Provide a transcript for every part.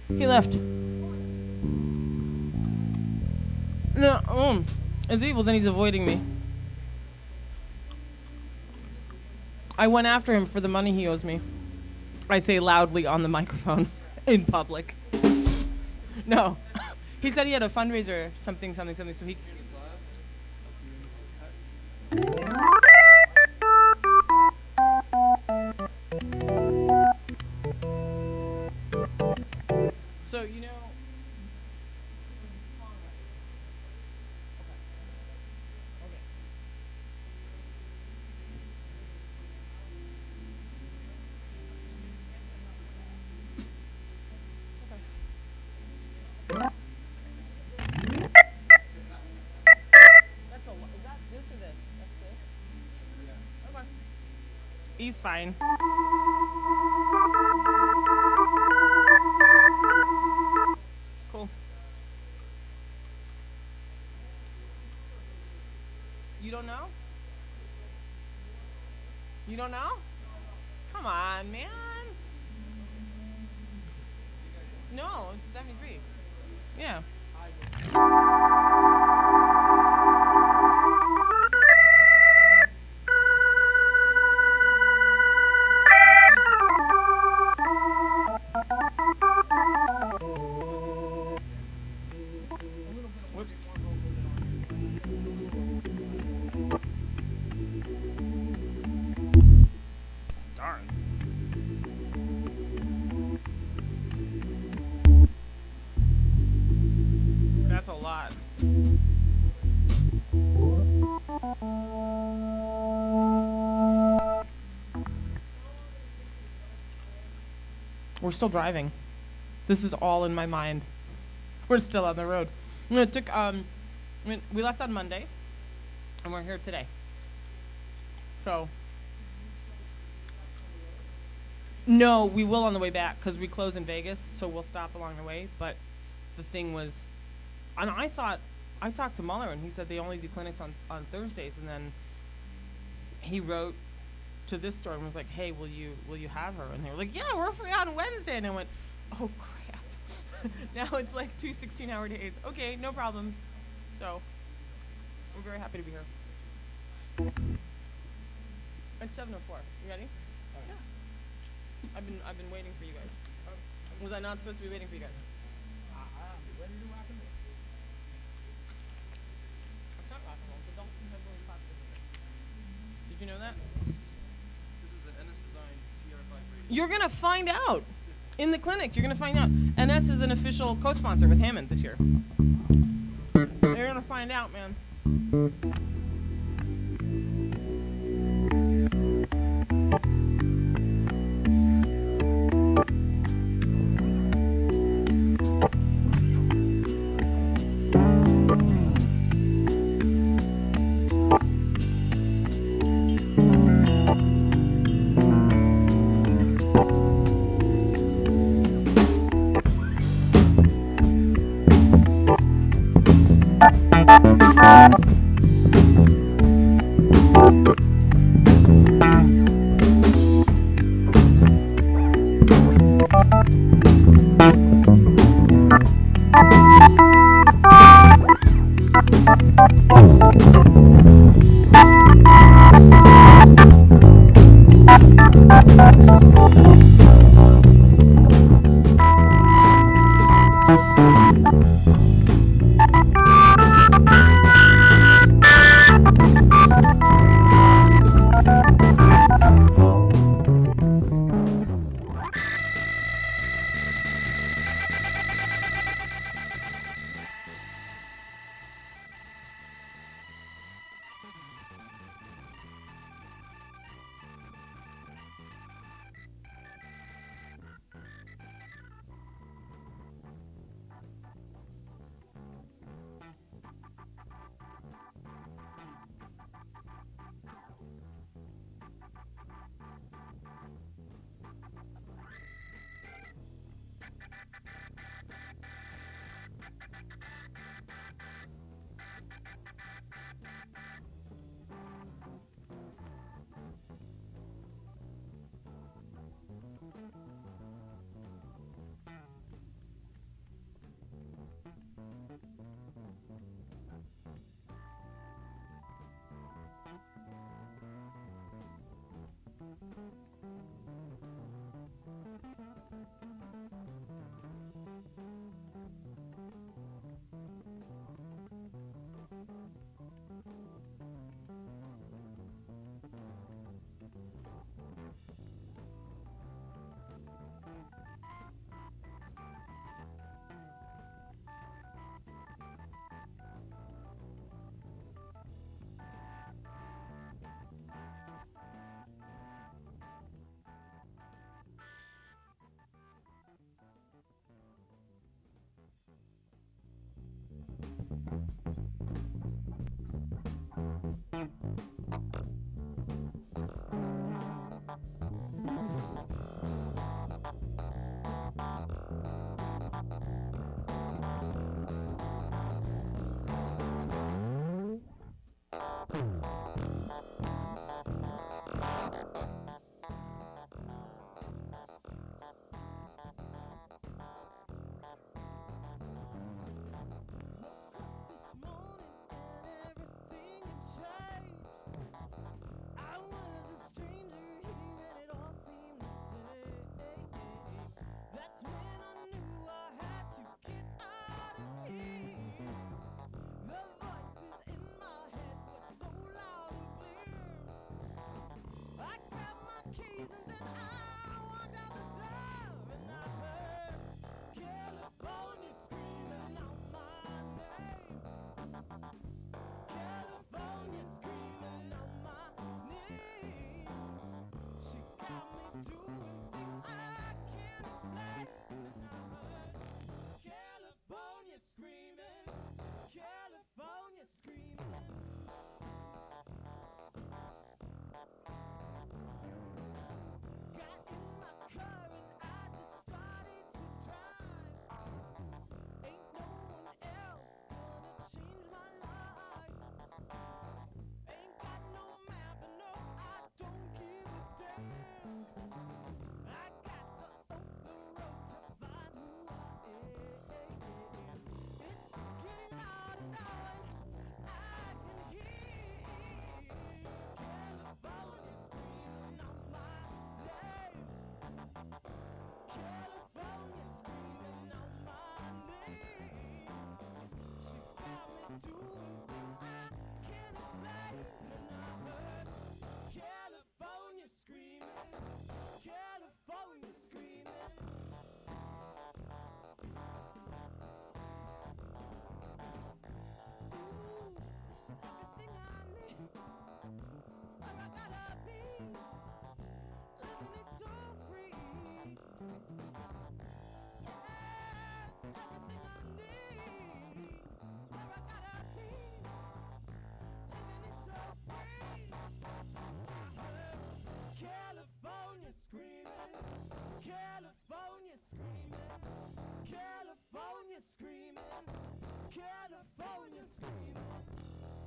He left. No, is he? Well, then he's avoiding me. I went after him for the money he owes me. I say loudly on the microphone in public. No. He said he had a fundraiser, something, so he... So, you know... He's fine. Cool. You don't know? You don't know? Come on, man. No, it's 73. Yeah. Whoops. Darn. That's a lot. We're still driving. This is all in my mind. We're still on the road. It took, we left on Monday, and we're here today. So. No, we will on the way back, because we close in Vegas, so we'll stop along the way. But the thing was, and I talked to Muller, and he said they only do clinics on Thursdays, and then he wrote to this store and was like, hey, will you have her? And they were like, yeah, we're free on Wednesday. And I went, oh, crap. Now it's like 2 16-hour days. Okay, no problem. So we're very happy to be here. It's 7:04. You ready? Yeah. I've been waiting for you guys. Was I not supposed to be waiting for you guys? When did you rock and roll? It's not rock and roll. Don't have those pots in there. Did you know that? This is an NS Design CR5 radio. You're gonna find out. In the clinic, you're going to find out. NS is an official co-sponsor with Hammond this year. You're going to find out, man.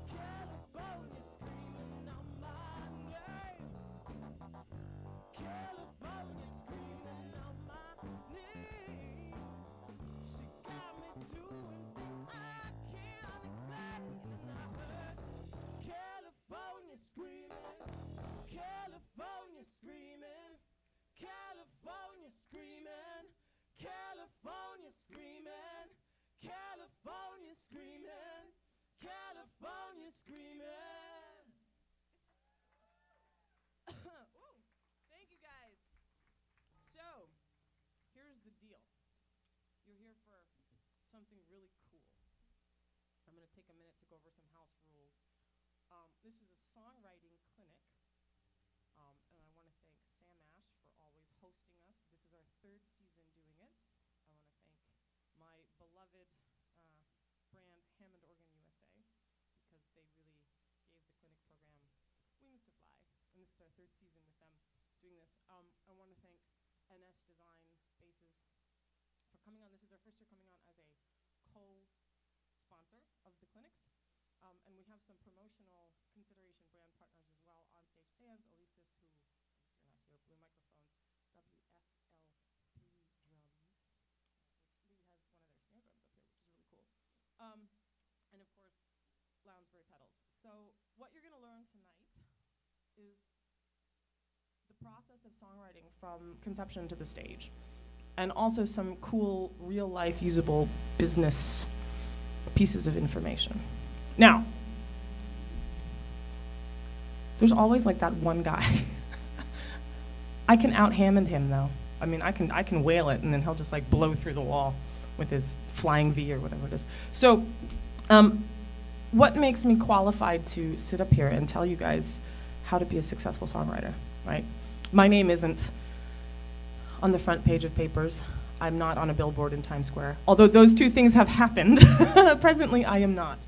California screaming out my name. California screaming out my name. She got me doing things I can't explain. And I heard California screaming, California screaming, California screaming, California screaming, California screaming, California screaming. Ooh, thank you guys. So, here's the deal. You're here for something really cool. I'm going to take a minute to go over some house rules. This is a songwriting clinic, and I want to thank Sam Ash for always hosting us. This is our 3rd season doing it. I want to thank my beloved brand Hammond Organ USA, because they really gave the clinic program wings to fly. And this is our 3rd season with them doing this. I want to thank NS Design Bases for coming on. This is our 1st year coming on as a co-sponsor of the clinics. And we have some promotional consideration brand partners as well on stage stands. Elisis, who, you're not here, Blue Microphones, WFL3 drums. Lee has one of their snare drums up here, which is really cool. And of course, Lounsbury pedals. So what you're going to learn tonight is the process of songwriting from conception to the stage, and also some cool, real-life, usable business pieces of information. Now, there's always like that one guy. I can out-Hammond him though. I mean, I can wail it, and then he'll just like blow through the wall with his flying V or whatever it is. So, what makes me qualified to sit up here and tell you guys how to be a successful songwriter, right? My name isn't on the front page of papers. I'm not on a billboard in Times Square. Although those 2 things have happened. Presently, I am not.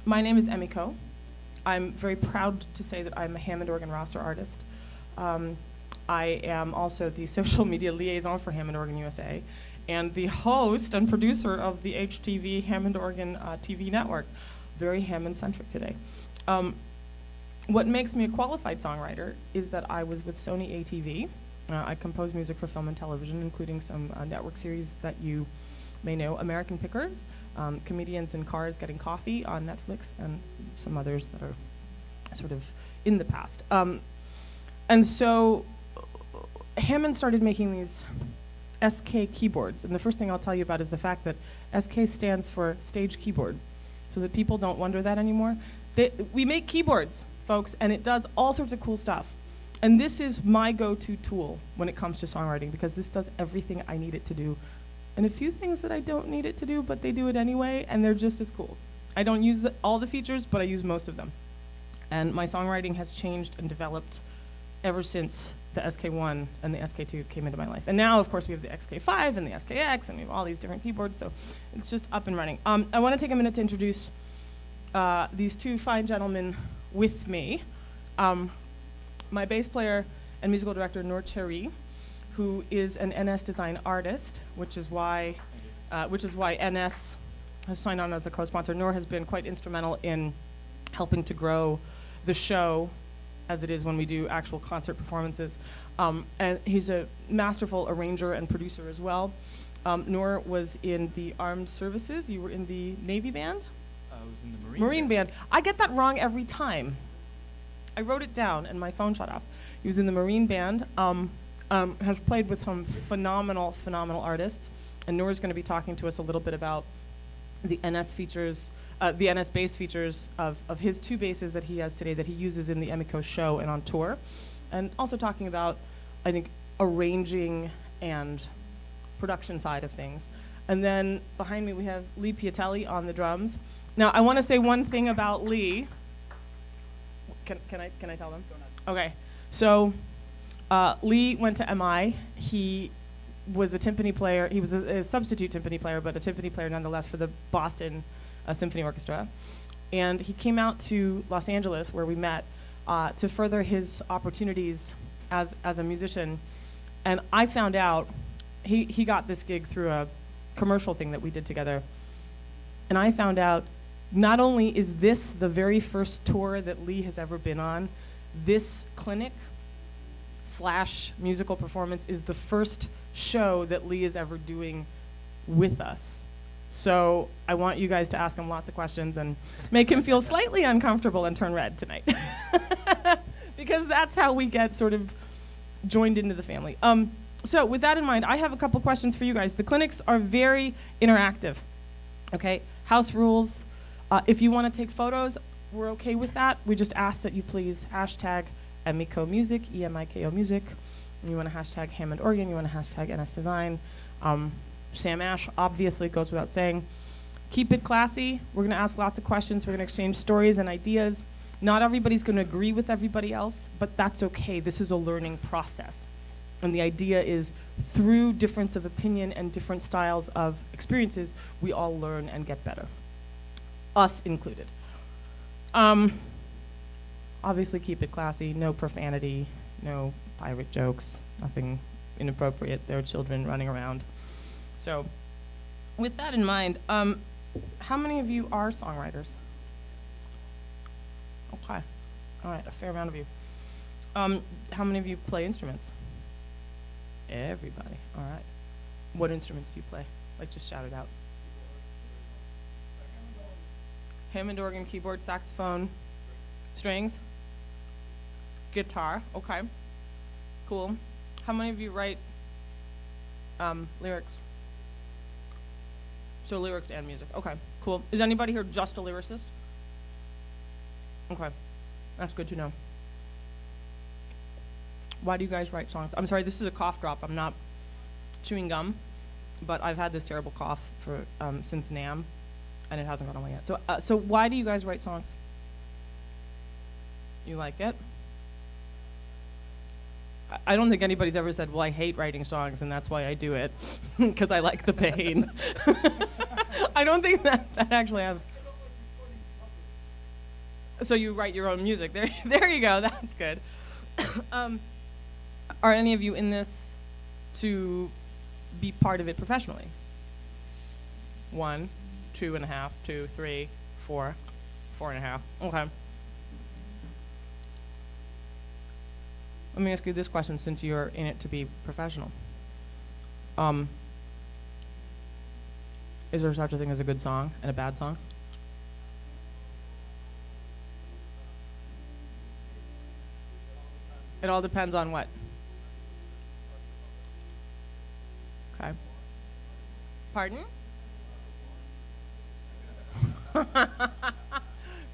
My name is Emiko. I'm very proud to say that I'm a Hammond Organ roster artist. I am also the social media liaison for Hammond Organ USA and the host and producer of the HTV Hammond Organ TV network. Very Hammond-centric today. What makes me a qualified songwriter is that I was with Sony ATV. I compose music for film and television, including some network series that you may know, American Pickers, Comedians in Cars Getting Coffee on Netflix, and some others that are sort of in the past. And so Hammond started making these SK keyboards, and the first thing I'll tell you about is the fact that SK stands for stage keyboard, so that people don't wonder that anymore. We make keyboards, folks, and it does all sorts of cool stuff. And this is my go-to tool when it comes to songwriting, because this does everything I need it to do, and a few things that I don't need it to do, but they do it anyway, and they're just as cool. I don't use all the features, but I use most of them. And my songwriting has changed and developed ever since the SK1 and the SK2 came into my life. And now, of course, we have the SK5 and the SKX, and we have all these different keyboards, so it's just up and running. I want to take a minute to introduce these 2 fine gentlemen with me. My bass player and musical director, Noor Cherry, who is an NS Design artist, which is why NS has signed on as a co-sponsor. Noor has been quite instrumental in helping to grow the show as it is when we do actual concert performances. And he's a masterful arranger and producer as well. Noor was in the Armed Services. You were in the Navy band? I was in the Marine band. I get that wrong every time. I wrote it down and my phone shut off. He was in the Marine band, has played with some phenomenal artists. And Noor's going to be talking to us a little bit about the NS features, the NS bass features of his 2 basses that he has today that he uses in the Emiko show and on tour. And also talking about, I think, arranging and production side of things. And then behind me we have Lee Piatelli on the drums. Now I want to say one thing about Lee. Can I tell them? Okay. So Lee went to MI. He was a timpani player. He was a substitute timpani player, but a timpani player nonetheless for the Boston Symphony Orchestra. And he came out to Los Angeles, where we met, to further his opportunities as a musician. And I found out he got this gig through a commercial thing that we did together. And I found out not only is this the very first tour that Lee has ever been on, this clinic / musical performance is the first show that Lee is ever doing with us. So I want you guys to ask him lots of questions and make him feel slightly uncomfortable and turn red tonight. Because that's how we get sort of joined into the family. So with that in mind, I have a couple questions for you guys. The clinics are very interactive, okay? House rules. If you want to take photos, we're okay with that. We just ask that you please hashtag Emiko Music, EMIKO Music. And you want to hashtag Hammond Organ, you want to hashtag NS Design. Sam Ash, obviously, goes without saying. Keep it classy. We're going to ask lots of questions. We're going to exchange stories and ideas. Not everybody's going to agree with everybody else, but that's okay. This is a learning process. And the idea is through difference of opinion and different styles of experiences, we all learn and get better. Us included. Obviously keep it classy, no profanity, no pirate jokes, nothing inappropriate. There are children running around. So with that in mind, how many of you are songwriters? Okay, all right, a fair amount of you. How many of you play instruments? Everybody, all right. What instruments do you play? Like, just shout it out. Hammond organ, keyboard, saxophone, strings, guitar, okay, cool. How many of you write lyrics? So lyrics and music, okay, cool. Is anybody here just a lyricist? Okay, that's good to know. Why do you guys write songs? I'm sorry, this is a cough drop. I'm not chewing gum, but I've had this terrible cough for since NAMM, and it hasn't gone away yet. So why do you guys write songs? You like it? I don't think anybody's ever said, well, I hate writing songs, and that's why I do it, because I like the pain. I don't think that actually happens. So you write your own music. There you go. That's good. Are any of you in this to be part of it professionally? 1, 2.5, 2, 3, 4, 4.5. Okay. Let me ask you this question, since you're in it to be professional. Is there such a thing as a good song and a bad song? It all depends on what? Okay. Pardon?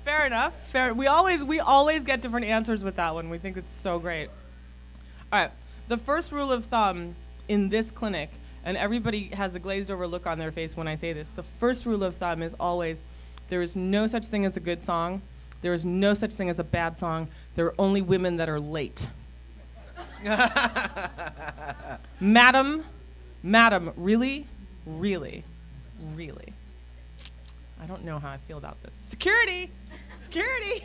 Fair enough. Fair. We always get different answers with that one. We think it's so great. All right. The first rule of thumb in this clinic, and everybody has a glazed over look on their face when I say this, the first rule of thumb is always, there is no such thing as a good song. There is no such thing as a bad song. There are only women that are late. Madam, really? Really? Really? I don't know how I feel about this. Security! Security!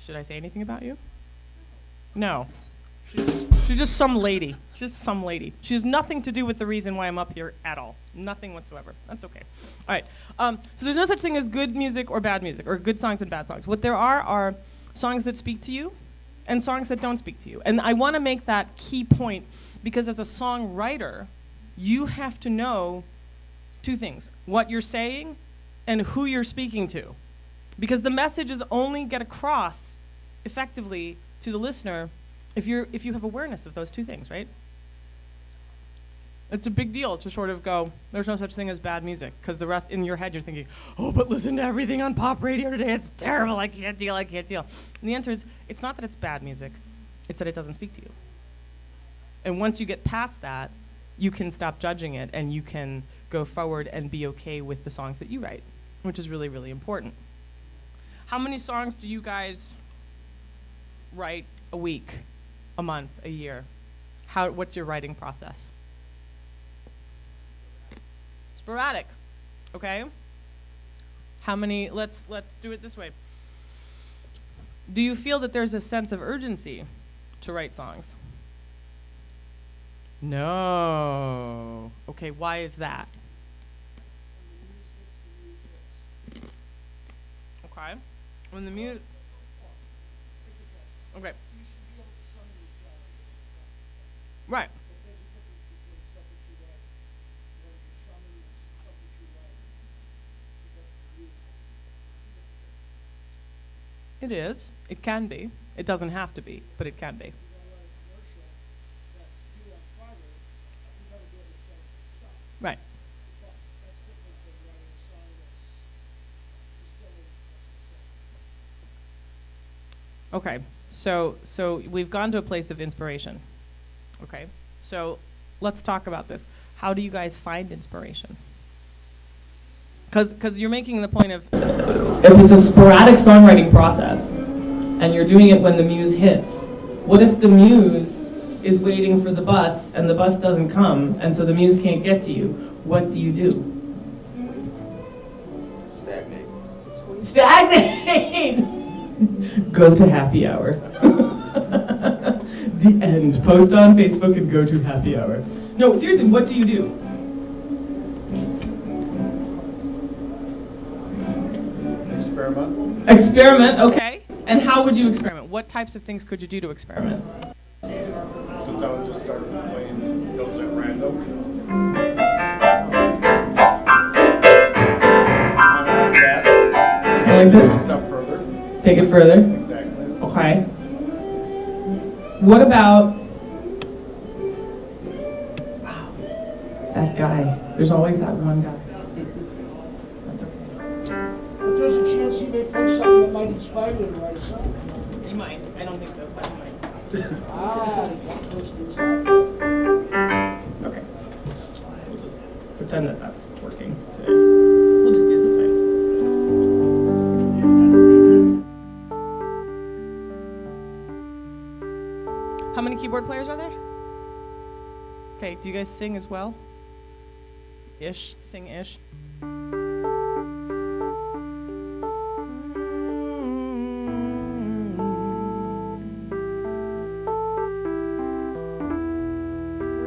Should I say anything about you? No. She's just some lady. Just some lady. She has nothing to do with the reason why I'm up here at all. Nothing whatsoever. That's okay. All right. So there's no such thing as good music or bad music, or good songs and bad songs. What there are songs that speak to you and songs that don't speak to you. And I want to make that key point because as a songwriter, you have to know 2 things: what you're saying and who you're speaking to. Because the messages only get across effectively to the listener if you have awareness of those 2 things, right? It's a big deal to sort of go, there's no such thing as bad music, because the rest in your head you're thinking, oh, but listen to everything on pop radio today, it's terrible, I can't deal. And the answer is, it's not that it's bad music, it's that it doesn't speak to you. And once you get past that, you can stop judging it and you can go forward and be okay with the songs that you write, which is really, really important. How many songs do you guys write a week, a month, a year? What's your writing process? Sporadic, okay? How many, let's do it this way. Do you feel that there's a sense of urgency to write songs? No. Okay, why is that? Okay. When the muse. Okay. Right. It is. It can be. It doesn't have to be, but it can be. Right. Okay. So we've gone to a place of inspiration. Okay. So let's talk about this. How do you guys find inspiration? Because you're making the point of if it's a sporadic songwriting process and you're doing it when the muse hits, what if the muse is waiting for the bus and the bus doesn't come and so the muse can't get to you? What do you do? Stagnate! Go to happy hour. The end. Post on Facebook and go to happy hour. No, seriously, what do you do? Experiment. Experiment, okay. And how would you experiment? What types of things could you do to experiment? Sit down and just start playing notes at random. Okay, like this? Step further. Take it further. Exactly. Okay. What about... Wow. That guy. There's always that one guy. That's okay. But there's a chance he may play something that might inspire you to write a song. He might. I don't think so, but he might. You can't push these out. Okay. We'll just pretend that that's working today. We'll just do it this way. How many keyboard players are there? Okay, do you guys sing as well? Ish, sing ish. We're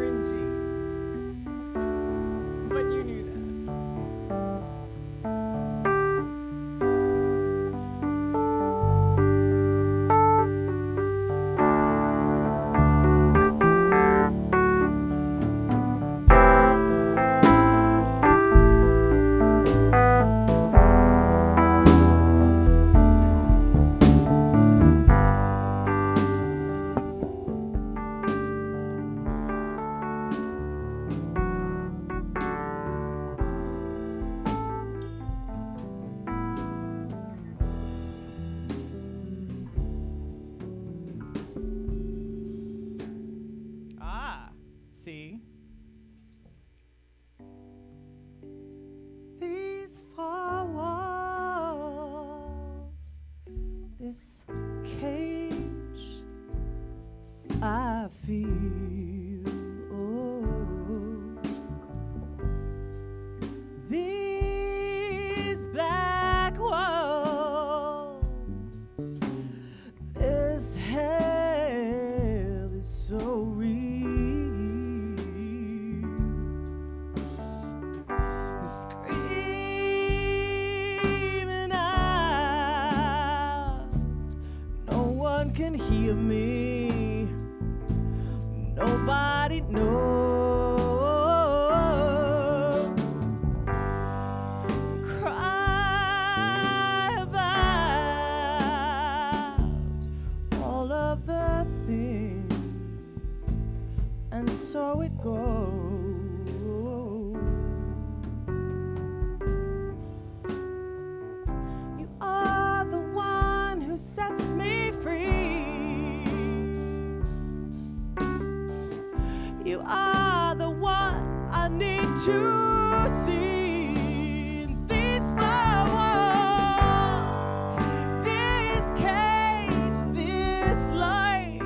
in G. But you knew that. See? These four walls, this cage, I feel. Oh, these black walls, this hell is so real. Can hear me. Nobody knows. Cry about all of the things, and so it goes. You are the one who sets me free. You are the one I need to see. These flowers, this cage, this life,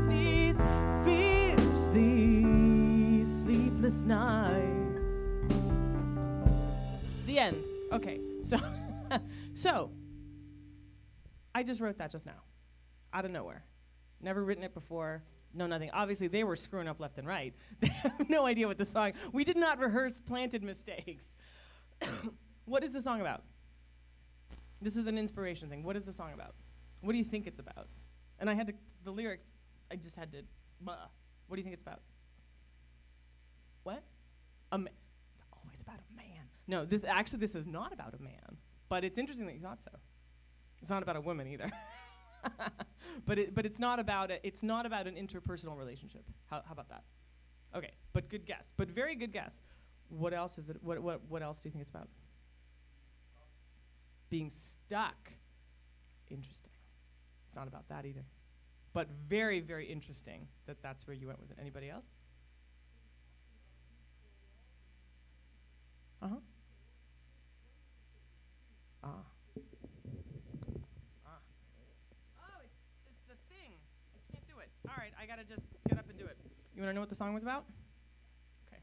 these fears, these sleepless nights. The end. Okay, so I just wrote that just now, out of nowhere. Never written it before. No, nothing. Obviously, they were screwing up left and right. They have no idea what the song. We did not rehearse planted mistakes. What is the song about? This is an inspiration thing. What is the song about? What do you think it's about? And I had to, the lyrics, I just had to, what do you think it's about? What? It's always about a man. No, this is not about a man. But it's interesting that you thought so. It's not about a woman either. but it's not about an interpersonal relationship. How about that? Okay, but good guess. But very good guess. What else is it? What else do you think it's about? Being stuck. Interesting. It's not about that either. But very, very interesting that that's where you went with it. Anybody else? Uh-huh. Ah. Oh, it's the thing. I can't do it. All right, I gotta just get up and do it. You wanna know what the song was about? Okay.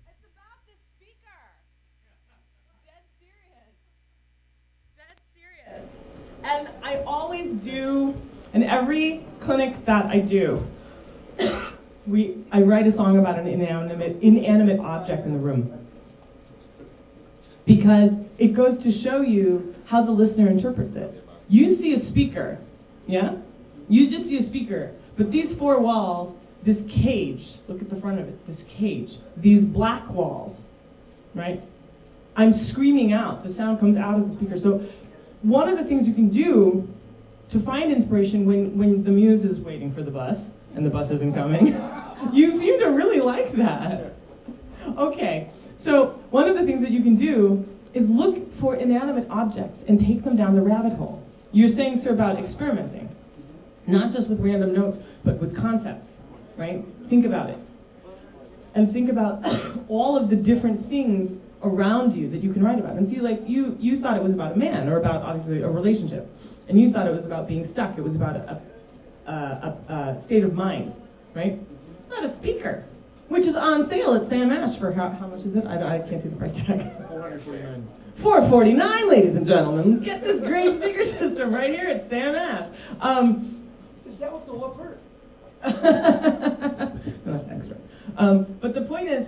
It's about this speaker. Dead serious. Dead serious. And I always do, in every clinic that I do, I write a song about an inanimate object in the room. Because it goes to show you how the listener interprets it. You see a speaker, yeah? You just see a speaker. But these four walls, this cage, look at the front of it, this cage, these black walls, right? I'm screaming out, the sound comes out of the speaker. So one of the things you can do to find inspiration when the muse is waiting for the bus, and the bus isn't coming, you seem to really like that. Okay, so one of the things that you can do is look for inanimate objects and take them down the rabbit hole. You're saying, sir, about experimenting, not just with random notes, but with concepts, right? Think about it. And think about all of the different things around you that you can write about. And see, like, you thought it was about a man, or about, obviously, a relationship. And you thought it was about being stuck. It was about a state of mind, right? It's about a speaker, which is on sale at Sam Ash for how much is it? I can't see the price tag. $449. $449, ladies and gentlemen. Get this great speaker system right here at Sam Ash. Is that what the offer? No, that's extra. But the point is,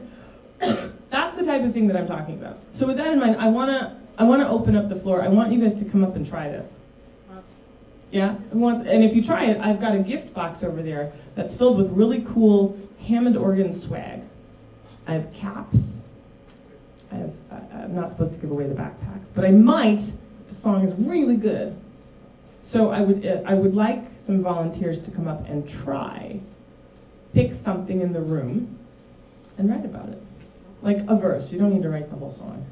that's the type of thing that I'm talking about. So with that in mind, I wanna open up the floor. I want you guys to come up and try this. Yeah? And if you try it, I've got a gift box over there that's filled with really cool Hammond organ swag. I have caps. I'm not supposed to give away the backpacks, but I might if the song is really good. So I would like some volunteers to come up and try, pick something in the room, and write about it. Like a verse. You don't need to write the whole song.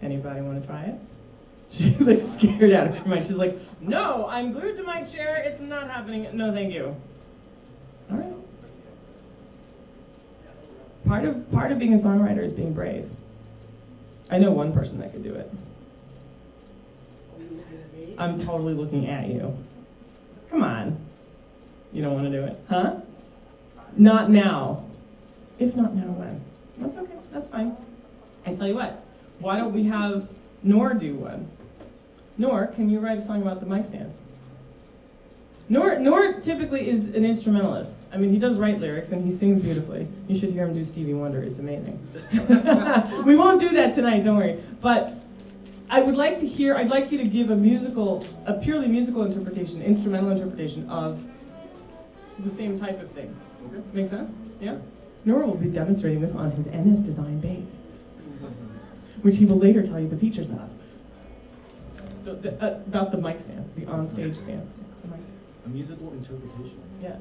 Anybody want to try it? She looks scared out of her mind. She's like, no, I'm glued to my chair. It's not happening. No, thank you. All right. Part of being a songwriter is being brave. I know one person that could do it. I'm totally looking at you. Come on. You don't want to do it, huh? Not now. If not now, when? That's okay. That's fine. I tell you what. Why don't we have Nor do one? Nor, can you write a song about the mic stand? Nor typically is an instrumentalist. I mean, he does write lyrics and he sings beautifully. You should hear him do Stevie Wonder. It's amazing. We won't do that tonight, don't worry. But I'd like you to give a purely musical interpretation, instrumental interpretation of the same type of thing. Okay. Make sense? Yeah? Nor will be demonstrating this on his Ennis design bass, which he will later tell you the features of. So about the mic stand, the on-stage stand. The mic stand. A musical interpretation. Yeah.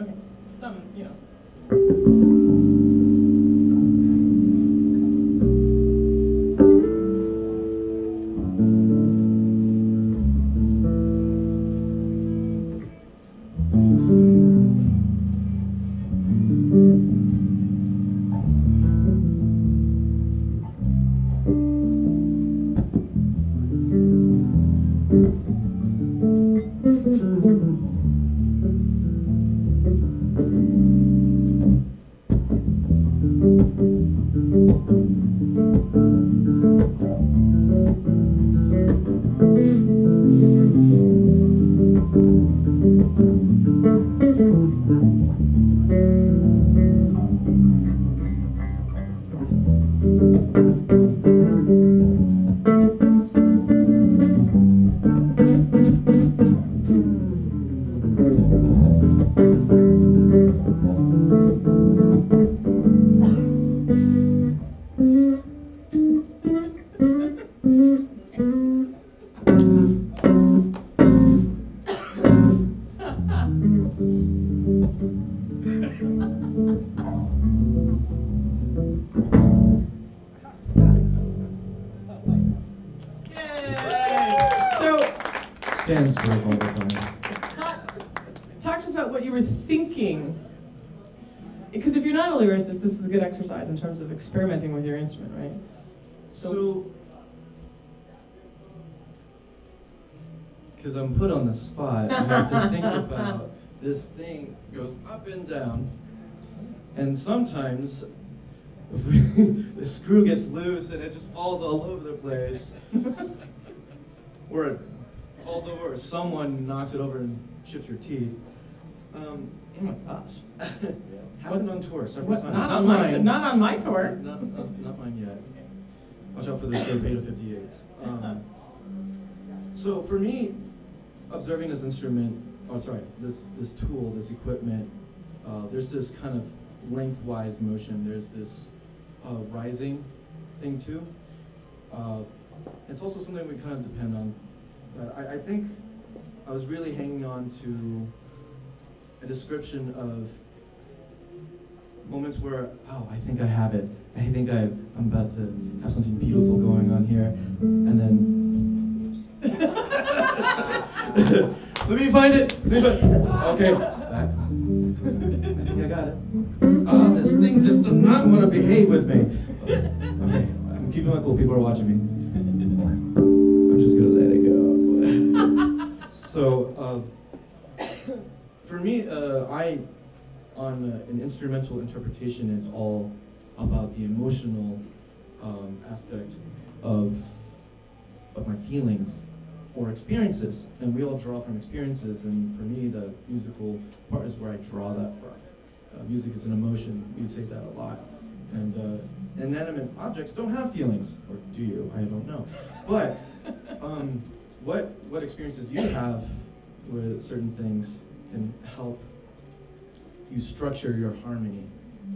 Okay. Some, you know. Fans work all the time. Talk to us about what you were thinking. Because if you're not a lyricist, this is a good exercise in terms of experimenting with your instrument, right? So, because I'm put on the spot, I have to think about this thing goes up and down, and sometimes the screw gets loose and it just falls all over the place, or it falls over, or someone knocks it over and chips your teeth. Oh my gosh. Happened on tour several times. Not on my tour. Not mine yet. Watch out for the show Beta 58s. So for me, observing this instrument, this tool, this equipment, there's this kind of lengthwise motion. There's this rising thing too. It's also something we kind of depend on. But I think I was really hanging on to a description of moments where, oh, I think I have it. I think I'm about to have something beautiful going on here. And then, let me find it. Okay, back. I think I got it. Oh, this thing just does not want to behave with me. Okay, I'm keeping my cool. People are watching me. I'm just gonna let it go. So, for me, on an instrumental interpretation, it's all about the emotional aspect of my feelings or experiences, and we all draw from experiences. And for me, the musical part is where I draw that from. Music is an emotion. We say that a lot, and inanimate objects don't have feelings, or do you? I don't know. But what experiences do you have where certain things can help you structure your harmony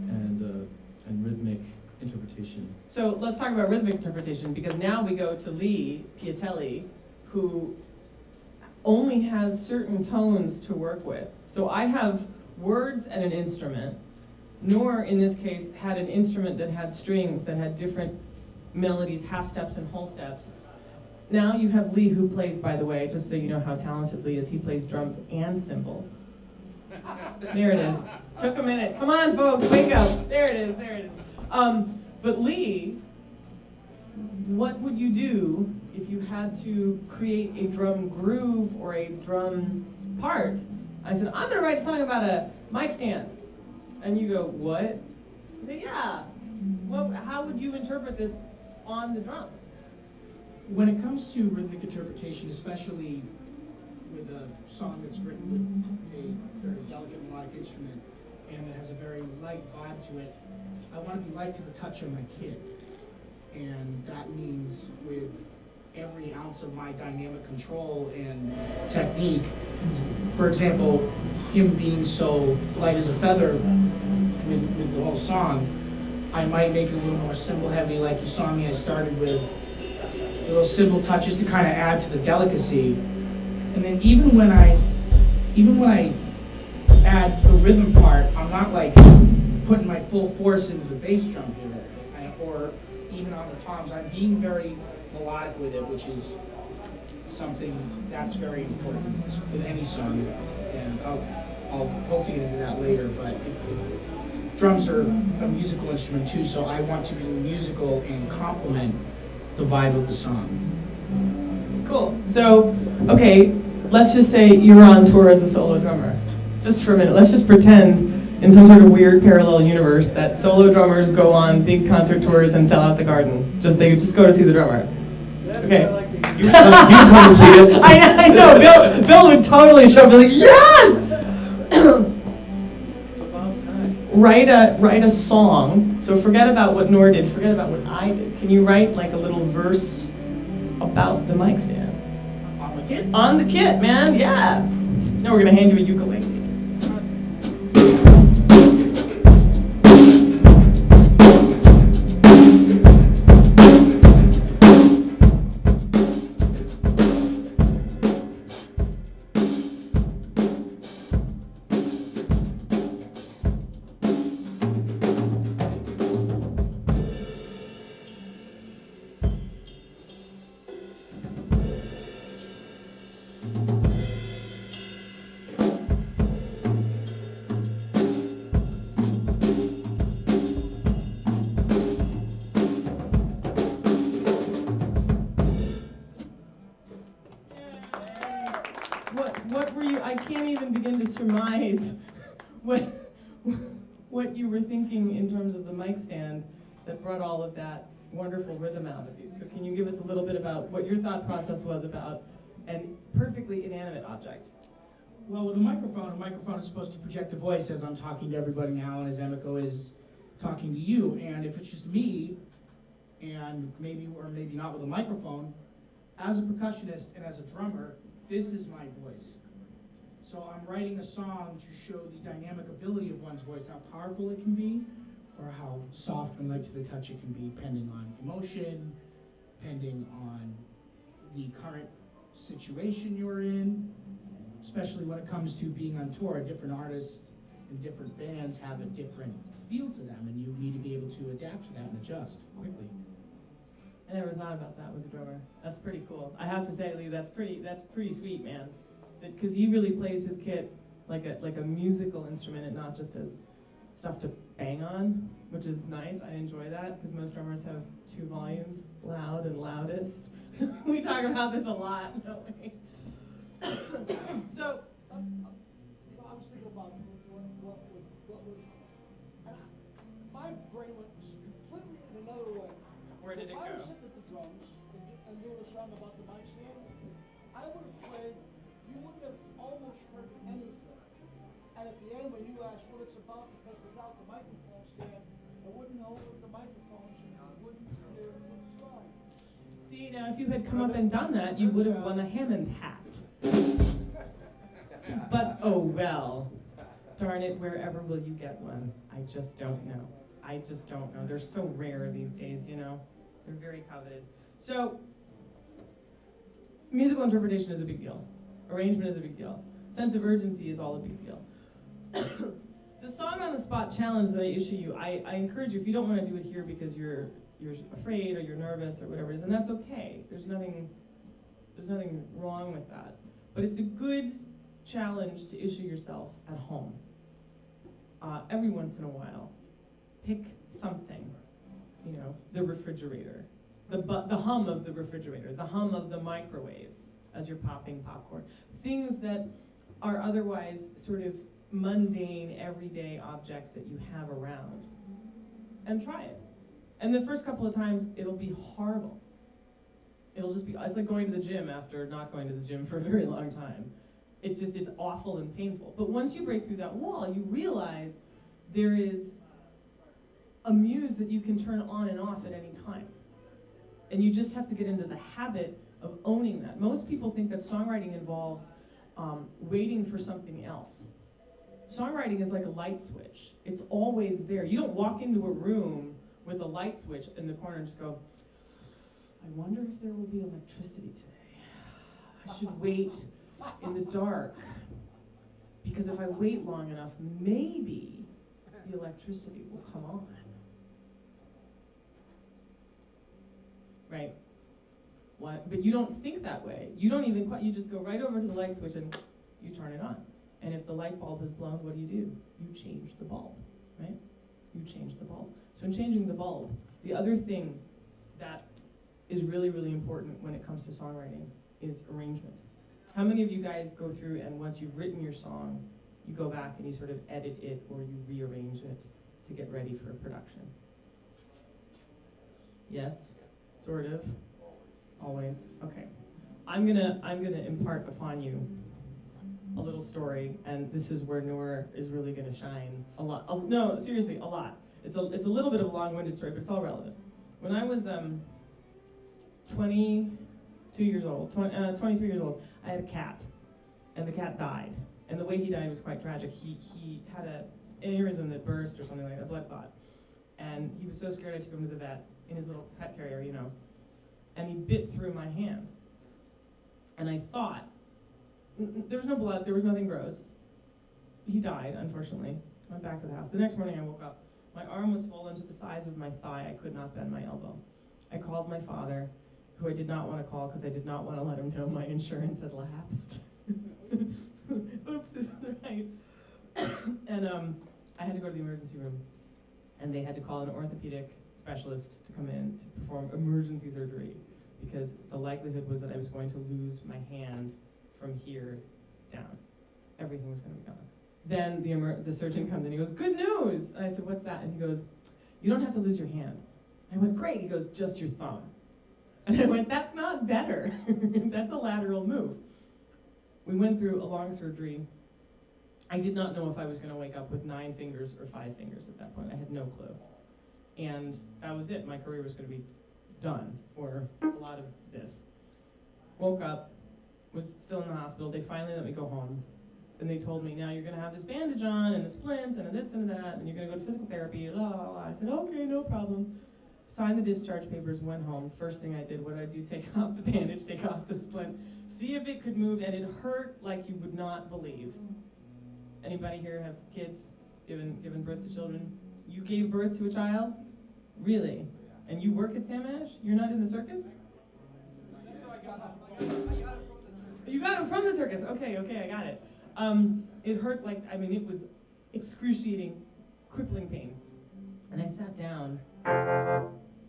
and rhythmic interpretation? So let's talk about rhythmic interpretation, because now we go to Lee Piatelli, who only has certain tones to work with. So I have words and an instrument. Noor, in this case, had an instrument that had strings that had different melodies, half steps and whole steps. Now you have Lee, who plays, by the way, just so you know how talented Lee is, he plays drums and cymbals. There it is. Took a minute. Come on, folks, wake up. There it is, there it is. But Lee, what would you do if you had to create a drum groove or a drum part? I said, I'm gonna write a song about a mic stand. And you go, what? I said, yeah. Well, how would you interpret this on the drums? When it comes to rhythmic interpretation, especially with a song that's written with a very delicate melodic instrument and that has a very light vibe to it, I want to be light to the touch of my kid. And that means with every ounce of my dynamic control and technique. For example, him being so light as a feather with the whole song, I might make it a little more cymbal heavy, like you saw me. I started with little cymbal touches to kind of add to the delicacy. And then even when I add the rhythm part, I'm not like putting my full force into the bass drum here, or even on the toms. I'm being very melodic with it, which is something that's very important with any song. And I'll hope to get into that later, but drums are a musical instrument too, so I want to be musical and complement the vibe of the song. Cool. So, okay, let's just say you're on tour as a solo drummer. Just for a minute, let's just pretend in some sort of weird parallel universe that solo drummers go on big concert tours and sell out the Garden. They just go to see the drummer. Okay. You come and see it. I know. Bill would totally show up and be like, yes! Write a song. So forget about what Noor did. Forget about what I did. Can you write like a little verse about the mic stand? On the kit? On the kit, man. Yeah. Now we're gonna hand you a ukulele. what were you? I can't even begin to surmise what you were thinking in terms of the mic stand that brought all of that wonderful rhythm out of you. So can you give us a little bit about what your thought process was about an perfectly inanimate object? Well, with a microphone is supposed to project a voice as I'm talking to everybody now and as Emiko is talking to you. And if it's just me, and maybe or maybe not with a microphone, as a percussionist and as a drummer, this is my voice. So I'm writing a song to show the dynamic ability of one's voice, how powerful it can be, or how soft and light to the touch it can be, depending on emotion, depending on the current situation you're in, especially when it comes to being on tour. Different artists and different bands have a different feel to them, and you need to be able to adapt to that and adjust quickly. I never thought about that with the drummer. That's pretty cool. I have to say, Lee, that's pretty sweet, man. Because he really plays his kit like a musical instrument and not just as stuff to bang on, which is nice. I enjoy that because most drummers have 2 volumes, loud and loudest. We talk about this a lot, don't we? So, I was thinking about what would, and my brain went completely in another way. where did it If I was go? sitting at the drums and doing a song about the mic stand, I would have played, you wouldn't have almost heard anything. And at the end, when you asked what it's about, because without the microphone stand, I wouldn't know what the microphones and I wouldn't hear the lines. See, now if you had come up and done that, you would have won a Hammond hat. But oh well. Darn it, wherever will you get one? I just don't know. I just don't know. They're so rare these days, you know? They're very coveted. So, musical interpretation is a big deal. Arrangement is a big deal. Sense of urgency is all a big deal. The song on the spot challenge that I issue you, I encourage you, if you don't want to do it here because you're afraid or you're nervous or whatever it is, and that's okay. There's nothing wrong with that. But it's a good challenge to issue yourself at home. Every once in a while, pick something, you know, the refrigerator, the hum of the refrigerator, the hum of the microwave as you're popping popcorn. Things that are otherwise sort of mundane, everyday objects that you have around. And try it. And the first couple of times, it'll be horrible. It'll just be, it's like going to the gym after not going to the gym for a very long time. It's awful and painful. But once you break through that wall, you realize there is a muse that you can turn on and off at any time. And you just have to get into the habit of owning that. Most people think that songwriting involves waiting for something else. Songwriting is like a light switch. It's always there. You don't walk into a room with a light switch in the corner and just go, I wonder if there will be electricity today. I should wait in the dark, because if I wait long enough, maybe the electricity will come on. Right? What? But you don't think that way. You don't even quite, you just go right over to the light switch and you turn it on. And if the light bulb is blown, what do? You change the bulb, right? You change the bulb. So in changing the bulb, the other thing that is really, really important when it comes to songwriting is arrangement. How many of you guys go through and once you've written your song, you go back and you sort of edit it or you rearrange it to get ready for production? Yes? Sort of? Always? Okay. I'm gonna impart upon you a little story, and this is where Noor is really gonna shine a lot. Oh, no, seriously, a lot. It's a little bit of a long-winded story, but it's all relevant. When I was 23 years old, I had a cat, and the cat died. And the way he died was quite tragic. He had an aneurysm that burst or something like that, a blood clot. And he was so scared I took him to the vet in his little pet carrier, you know. And he bit through my hand. And I thought, there was no blood, there was nothing gross. He died, unfortunately. I went back to the house. The next morning I woke up. My arm was swollen to the size of my thigh. I could not bend my elbow. I called my father, who I did not want to call because I did not want to let him know my insurance had lapsed. Oops, is that right? And I had to go to the emergency room. And they had to call an orthopedic specialist to come in to perform emergency surgery because the likelihood was that I was going to lose my hand from here down. Everything was going to be gone. Then the surgeon comes in, he goes, good news! And I said, what's that? And he goes, you don't have to lose your hand. I went, great. He goes, just your thumb. And I went, that's not better. That's a lateral move. We went through a long surgery. I did not know if I was going to wake up with 9 fingers or 5 fingers at that point. I had no clue. And that was it. My career was going to be done, or a lot of this. Woke up, was still in the hospital. They finally let me go home. And they told me, now you're going to have this bandage on, and a splint, and a this and a that, and you're going to go to physical therapy, blah, blah, blah. I said, okay, no problem. Signed the discharge papers, went home. First thing I did, what did I do? Take off the bandage, take off the splint, see if it could move, and it hurt like you would not believe. Anybody here have kids, given birth to children? You gave birth to a child? Really? And you work at Sam Ash? You're not in the circus? That's how I got it. You got him from the circus. Okay, I got it. It hurt like, it was excruciating, crippling pain. And I sat down,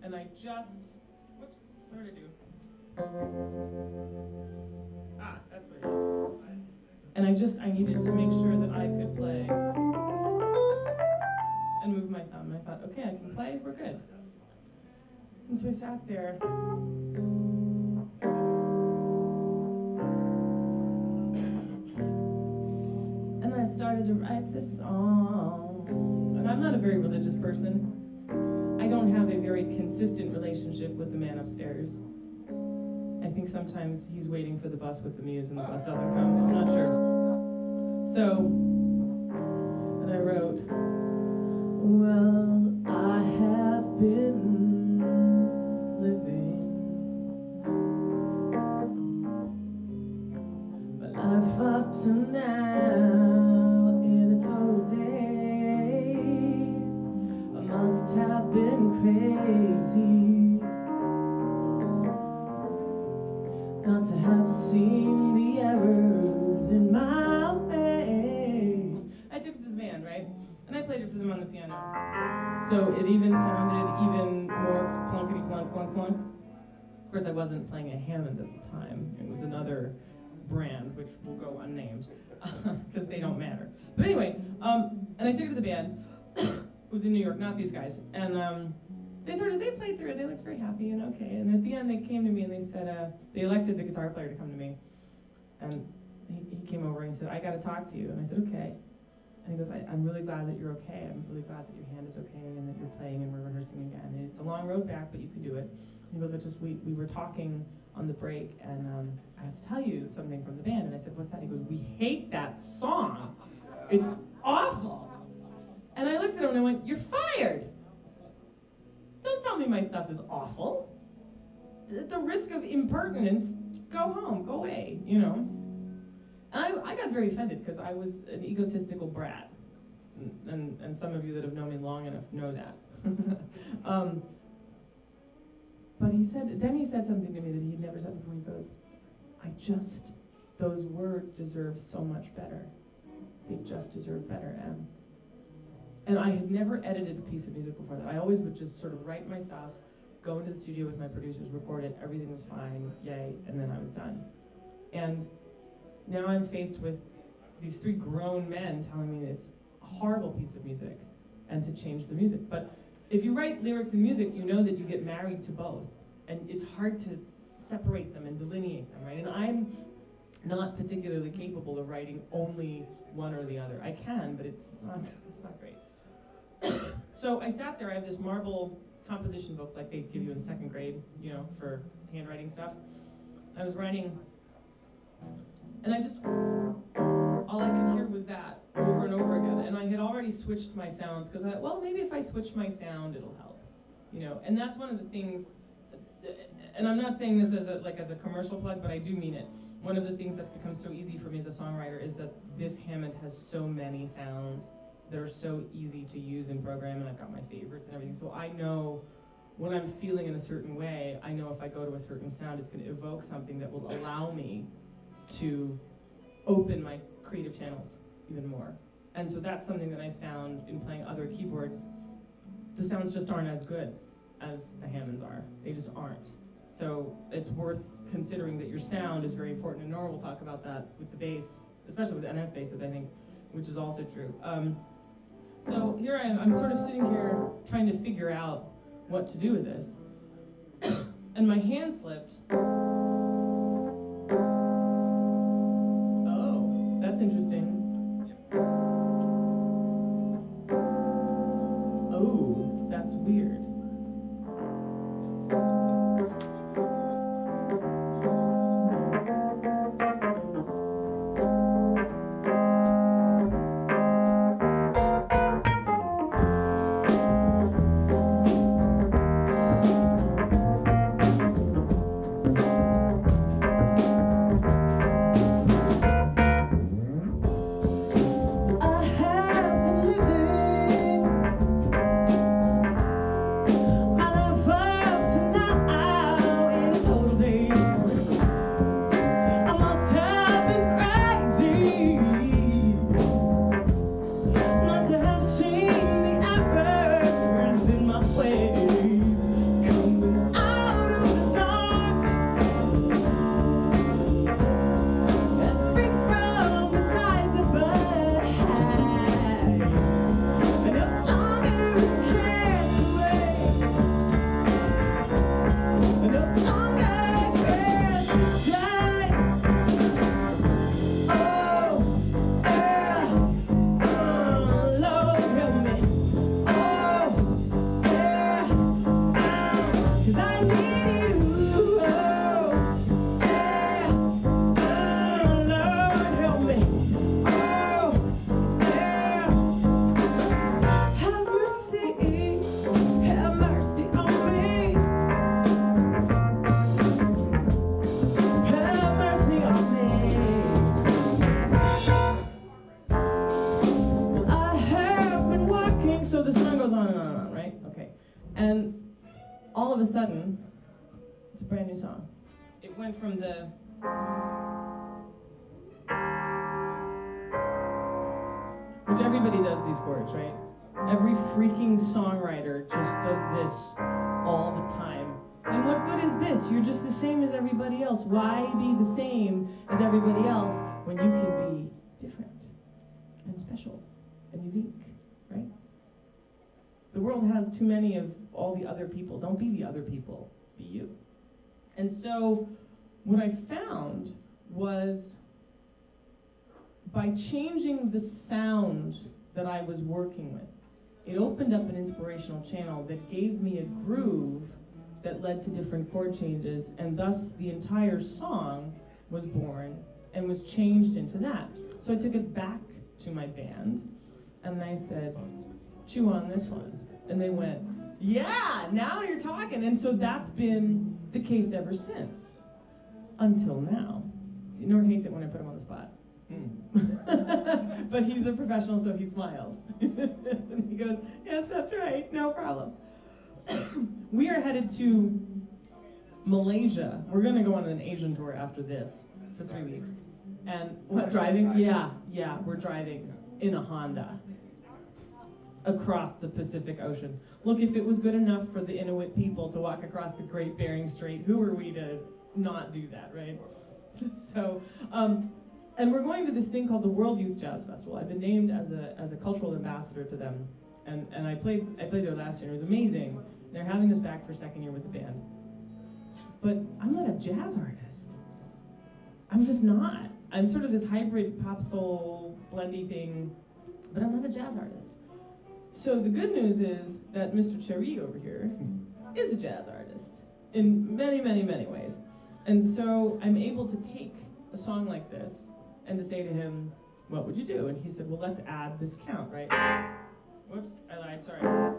and I just, whoops, what did I do? Ah, that's what I did. And I needed to make sure that I could play and move my thumb. And I thought, okay, I can play, we're good. And so I sat there. And I started to write this song. And I'm not a very religious person. I don't have a very consistent relationship with the man upstairs. I think sometimes he's waiting for the bus with the muse and the bus doesn't come. I'm not sure. So, and I wrote, well, I have been living my life up to now in a total daze. I must have been crazy not to have seen the errors in my ways. I took it to the band, right? And I played it for them on the piano. So it even sounded even more plunkety plunk, plunk, plunk. Of course, I wasn't playing a Hammond at the time. It was another brand, which will go unnamed, because they don't matter. But anyway, and I took it to the band. It was in New York, not these guys. And they played through it, they looked very happy and okay. And at the end, they came to me and they said, they elected the guitar player to come to me. And he came over and he said, I gotta talk to you. And I said, okay. And he goes, I'm really glad that you're okay. I'm really glad that your hand is okay and that you're playing and we're rehearsing again. And it's a long road back, but you can do it. And he goes, we were talking on the break and I have to tell you something from the band. And I said, what's that? He goes, we hate that song. It's awful. And I looked at him and I went, you're fired. Don't tell me my stuff is awful. At the risk of impertinence, go home, go away, you know. And I got very offended because I was an egotistical brat. And some of you that have known me long enough know that. But he said something to me that he'd never said before. He goes, those words deserve so much better. They just deserve better, Em. And I had never edited a piece of music before that. I always would just sort of write my stuff, go into the studio with my producers, record it, everything was fine, yay, and then I was done. And now I'm faced with these 3 grown men telling me that it's a horrible piece of music and to change the music. But if you write lyrics and music, you know that you get married to both. And it's hard to separate them and delineate them, right? And I'm not particularly capable of writing only one or the other. I can, but it's not great. So I sat there, I have this marble composition book like they give you in 2nd grade, you know, for handwriting stuff. I was writing, and all I could hear was that over and over again. And I had already switched my sounds, because maybe if I switch my sound, it'll help, you know. And that's one of the things, and I'm not saying this as a commercial plug, but I do mean it. One of the things that's become so easy for me as a songwriter is that this Hammond has so many sounds that are so easy to use and program, and I've got my favorites and everything. So I know when I'm feeling in a certain way, I know if I go to a certain sound, it's going to evoke something that will allow me to open my creative channels even more. And so that's something that I found in playing other keyboards. The sounds just aren't as good as the Hammonds are. They just aren't. So it's worth considering that your sound is very important, and Nora will talk about that with the bass especially with NS basses, I think, which is also true. So here I am, I'm sort of sitting here trying to figure out what to do with this. And my hand slipped. Oh, that's interesting. Oh, that's weird. All of a sudden, it's a brand new song. It went from the which everybody does these chords, right? Every freaking songwriter just does this all the time. And what good is this? You're just the same as everybody else. Why be the same as everybody else when you can be different and special and unique, right? The world has too many of all the other people. Don't be the other people, be you. And so what I found was by changing the sound that I was working with, it opened up an inspirational channel that gave me a groove that led to different chord changes, and thus the entire song was born and was changed into that. So I took it back to my band, and I said, chew on this one. And they went, yeah, now you're talking. And so that's been the case ever since, until now. See, Nor hates it when I put him on the spot. But he's a professional, so he smiles. And he goes, yes, that's right, no problem. We are headed to Malaysia. We're going to go on an Asian tour after this for 3 weeks. And what, driving? Yeah, we're driving in a Honda across the Pacific Ocean. Look, if it was good enough for the Inuit people to walk across the Great Bering Strait, who are we to not do that, right? So, and we're going to this thing called the World Youth Jazz Festival. I've been named as a cultural ambassador to them, and I played there last year. It was amazing. They're having us back for second year with the band. But I'm not a jazz artist. I'm just not. I'm sort of this hybrid pop soul blendy thing, but I'm not a jazz artist. So the good news is that Mr. Cherry over here is a jazz artist in many, many, many ways. And so I'm able to take a song like this and to say to him, what would you do? And he said, well, let's add this count, right? Whoops, I lied, sorry.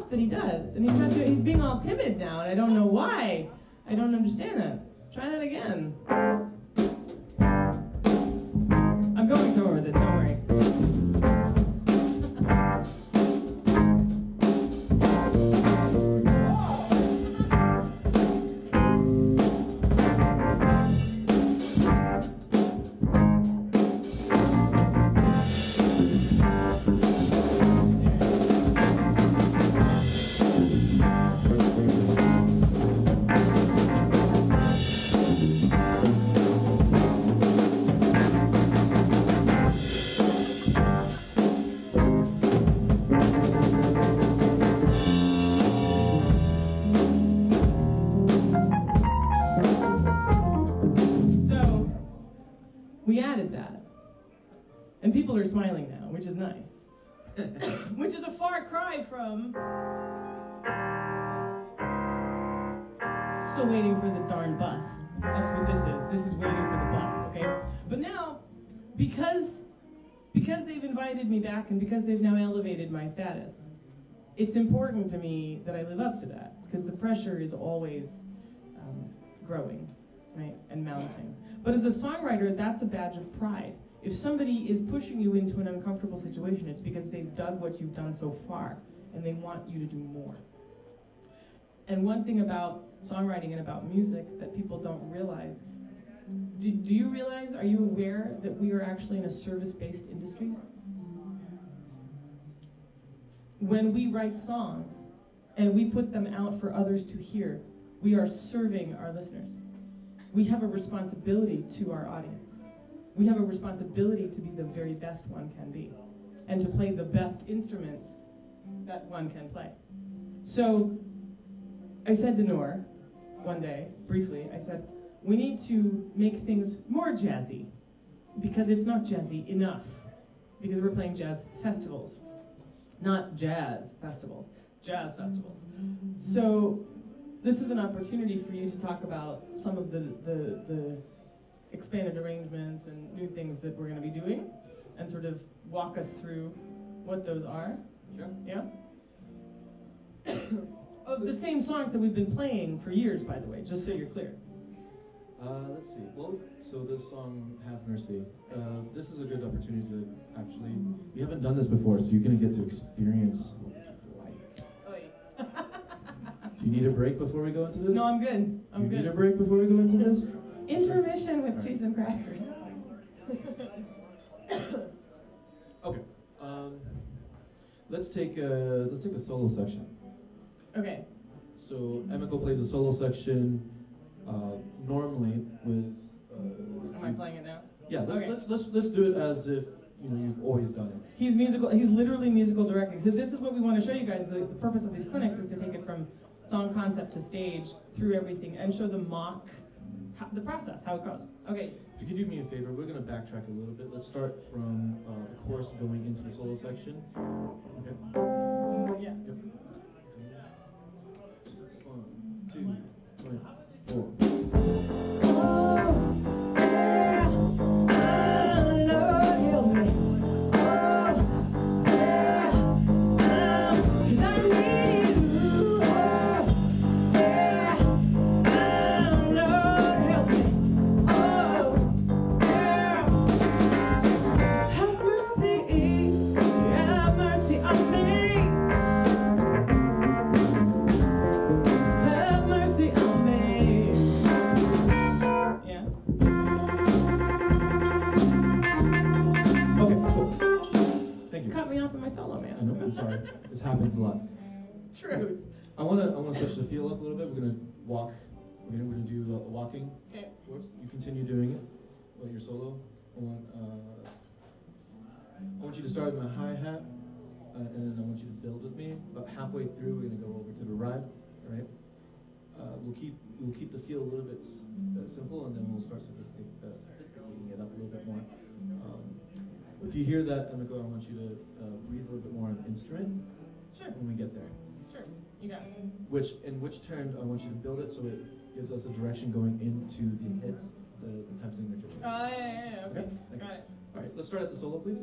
That he does, and he's being all timid now, and I don't know why. I don't understand that. Try that again. I'm going somewhere with this, don't worry. are smiling now, which is nice. Which is a far cry from still waiting for the darn bus. That's what this is. This is waiting for the bus, okay? But now, because they've invited me back and because they've now elevated my status, it's important to me that I live up to that, because the pressure is always growing, right, and mounting. But as a songwriter, that's a badge of pride. If somebody is pushing you into an uncomfortable situation, it's because they've dug what you've done so far, and they want you to do more. And one thing about songwriting and about music that people don't realize, do you realize, are you aware that we are actually in a service-based industry? When we write songs and we put them out for others to hear, we are serving our listeners. We have a responsibility to our audience. We have a responsibility to be the very best one can be, and to play the best instruments that one can play. So I said to Noor one day, briefly, I said, we need to make things more jazzy, because it's not jazzy enough, because we're playing jazz festivals, not jazz festivals, jazz festivals. So this is an opportunity for you to talk about some of the expanded arrangements and new things that we're going to be doing, and sort of walk us through what those are. Sure. Yeah? Of the same songs that we've been playing for years, by the way, just so you're clear. Let's see. Well, so this song, Have Mercy, this is a good opportunity to actually, we haven't done this before, so you're going to get to experience what this is like. Oy. Do you need a break before we go into this? No, I'm good. I'm you good. need a break before we go into this? Intermission with All right. cheese and crackers. Okay. Let's take a solo section. Okay. So Emiko plays a solo section. Normally with. Am I playing it now? Yeah. Okay. Let's do it as if you've always done it. He's musical. He's literally musical directing. So this is what we want to show you guys. The purpose of these clinics is to take it from song concept to stage through everything and show the the process, how it goes. Okay. If you could do me a favor, we're going to backtrack a little bit. Let's start from the chorus going into the solo section. Okay. Yeah. Yep. 1, 2, 3, 4. Happens a lot. Truth. I wanna switch the feel up a little bit. We're gonna walk. We're gonna do walking. Okay. You continue doing it while you're solo. I want you to start with my hi-hat, and then I want you to build with me. About halfway through, we're gonna go over to the ride. All right. We'll keep the feel a little bit simple, and then we'll start sophisticating it up a little bit more. If you hear that, Emiko, I want you to breathe a little bit more on instrument. Sure. When we get there. Sure. You got it. In which turn I want you to build it so it gives us a direction going into the hits, the time signature hits. Yeah. Okay. Thank Got you. it. All right, let's start at the solo, please.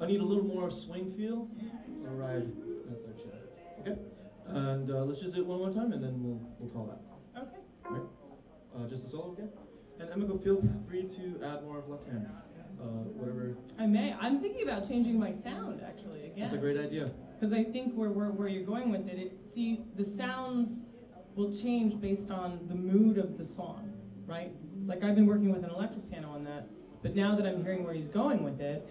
I need a little more swing feel. All right, that section. Okay. And let's just do it one more time, and then we'll call that. Okay. Right? Just the solo, okay? And Emiko, feel free to add more of left hand. Whatever. I may. I'm thinking about changing my sound actually again. That's a great idea. Because I think where you're going with it, see, the sounds will change based on the mood of the song, right? Like I've been working with an electric piano on that, but now that I'm hearing where he's going with it,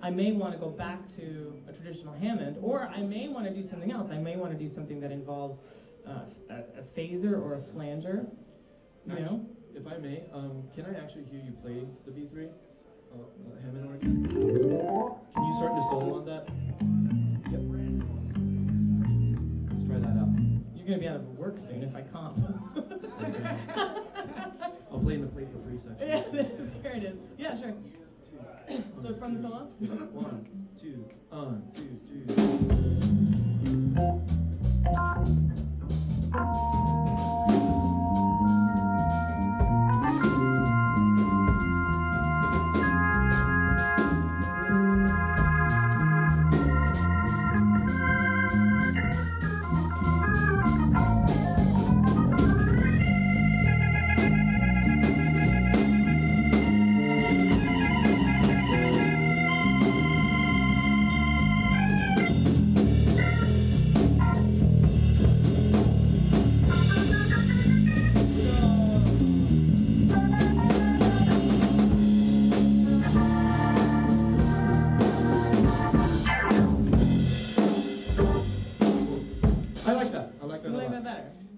I may want to go back to a traditional Hammond, or I may want to do something else. I may want to do something that involves a phaser or a flanger, you know? If I may, can I actually hear you play the B3 Hammond organ? Can you start your solo on that? Yep. Let's try that out. You're going to be out of work soon if I can't. I'll play in the play for free section. Yeah, there it is. Yeah, sure. So from the solo? 1, 2, 1, 2, 2.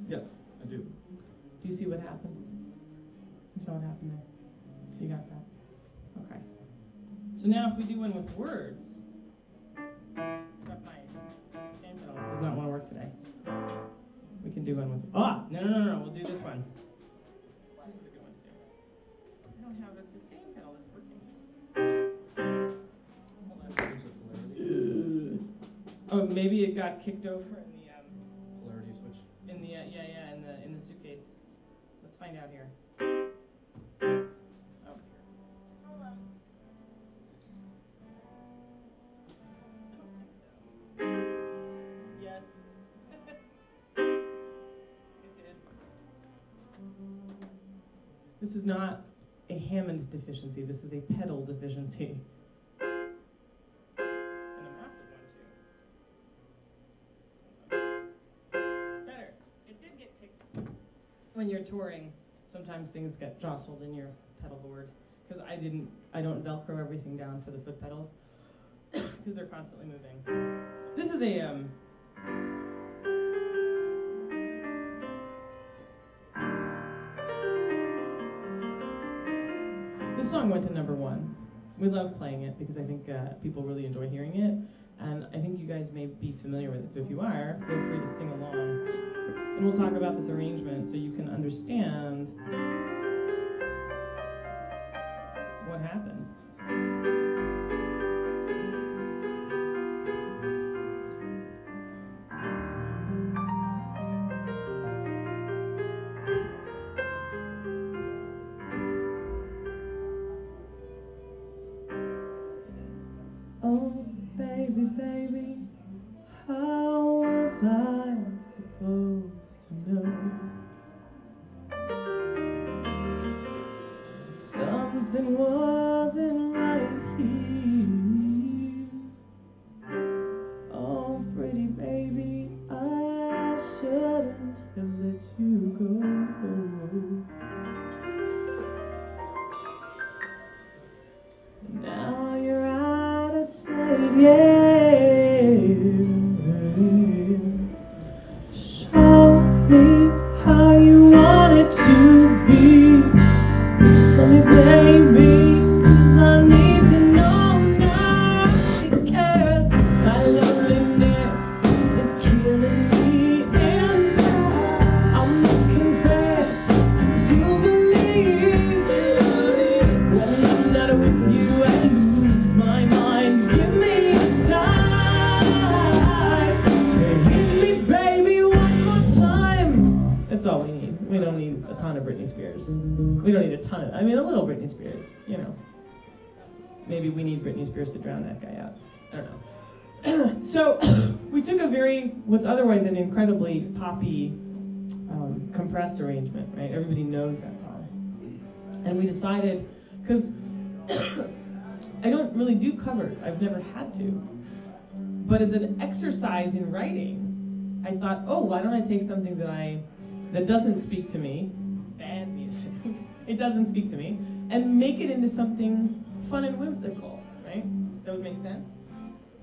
Yes, I do. Do you see what happened? You saw what happened there? You got that? Okay. So now if we do one with words, except my sustain pedal does not want to work today. We can do one with, no, we'll do this one. This is a good one to do. I don't have a sustain pedal that's working. Hold on. Oh, maybe it got kicked over in the, Polarity switch. in the in the suitcase. Let's find out here. Oh, hold on. I don't think so. Yes. It did. This is not a Hammond deficiency. This is a pedal deficiency. And a massive one, too. Better. It did get kicked. When you're touring, sometimes things get jostled in your pedal board. Because I don't Velcro everything down for the foot pedals. Because they're constantly moving. This is a, this song went to #1. We love playing it because I think people really enjoy hearing it. And I think you guys may be familiar with it. So if you are, feel free to sing along. And we'll talk about this arrangement so you can understand what happened. Oh, baby, baby, how was I supposed to know something wasn't right here? Oh, pretty baby, I shouldn't have let you go. Now you're out of sight, yeah. Show me how you want it to be. Tell me, baby, 'cause I need to know now. Because my loneliness is killing me, and I must confess, I still believe when I'm not with you, I lose my mind. Give me a sign. Hit me, baby, one more time. That's all we need. We don't need a ton of Britney Spears. We don't need a ton of, I mean, a little Britney Spears, you know. Maybe we need Britney Spears to drown that guy out. I don't know. So we took what's otherwise an incredibly poppy, compressed arrangement, right? Everybody knows that song. And we decided, because I don't really do covers, I've never had to. But as an exercise in writing, I thought, oh, why don't I take something that doesn't speak to me, bad music, it doesn't speak to me, and make it into something fun and whimsical, right? That would make sense?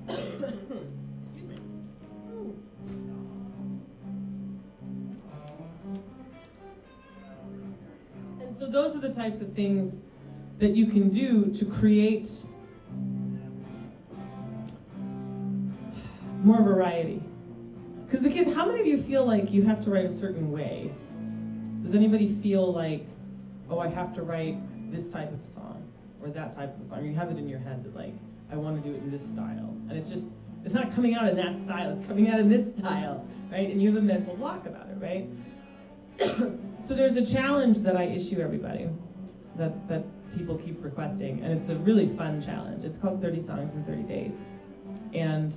Excuse me. Ooh. And so those are the types of things that you can do to create more variety. Because the kids, how many of you feel like you have to write a certain way? Does anybody feel like, oh, I have to write this type of a song or that type of a song? Or you have it in your head that like, I want to do it in this style. And it's not coming out in that style, it's coming out in this style, right? And you have a mental block about it, right? So there's a challenge that I issue everybody that people keep requesting, and it's a really fun challenge. It's called 30 Songs in 30 Days. And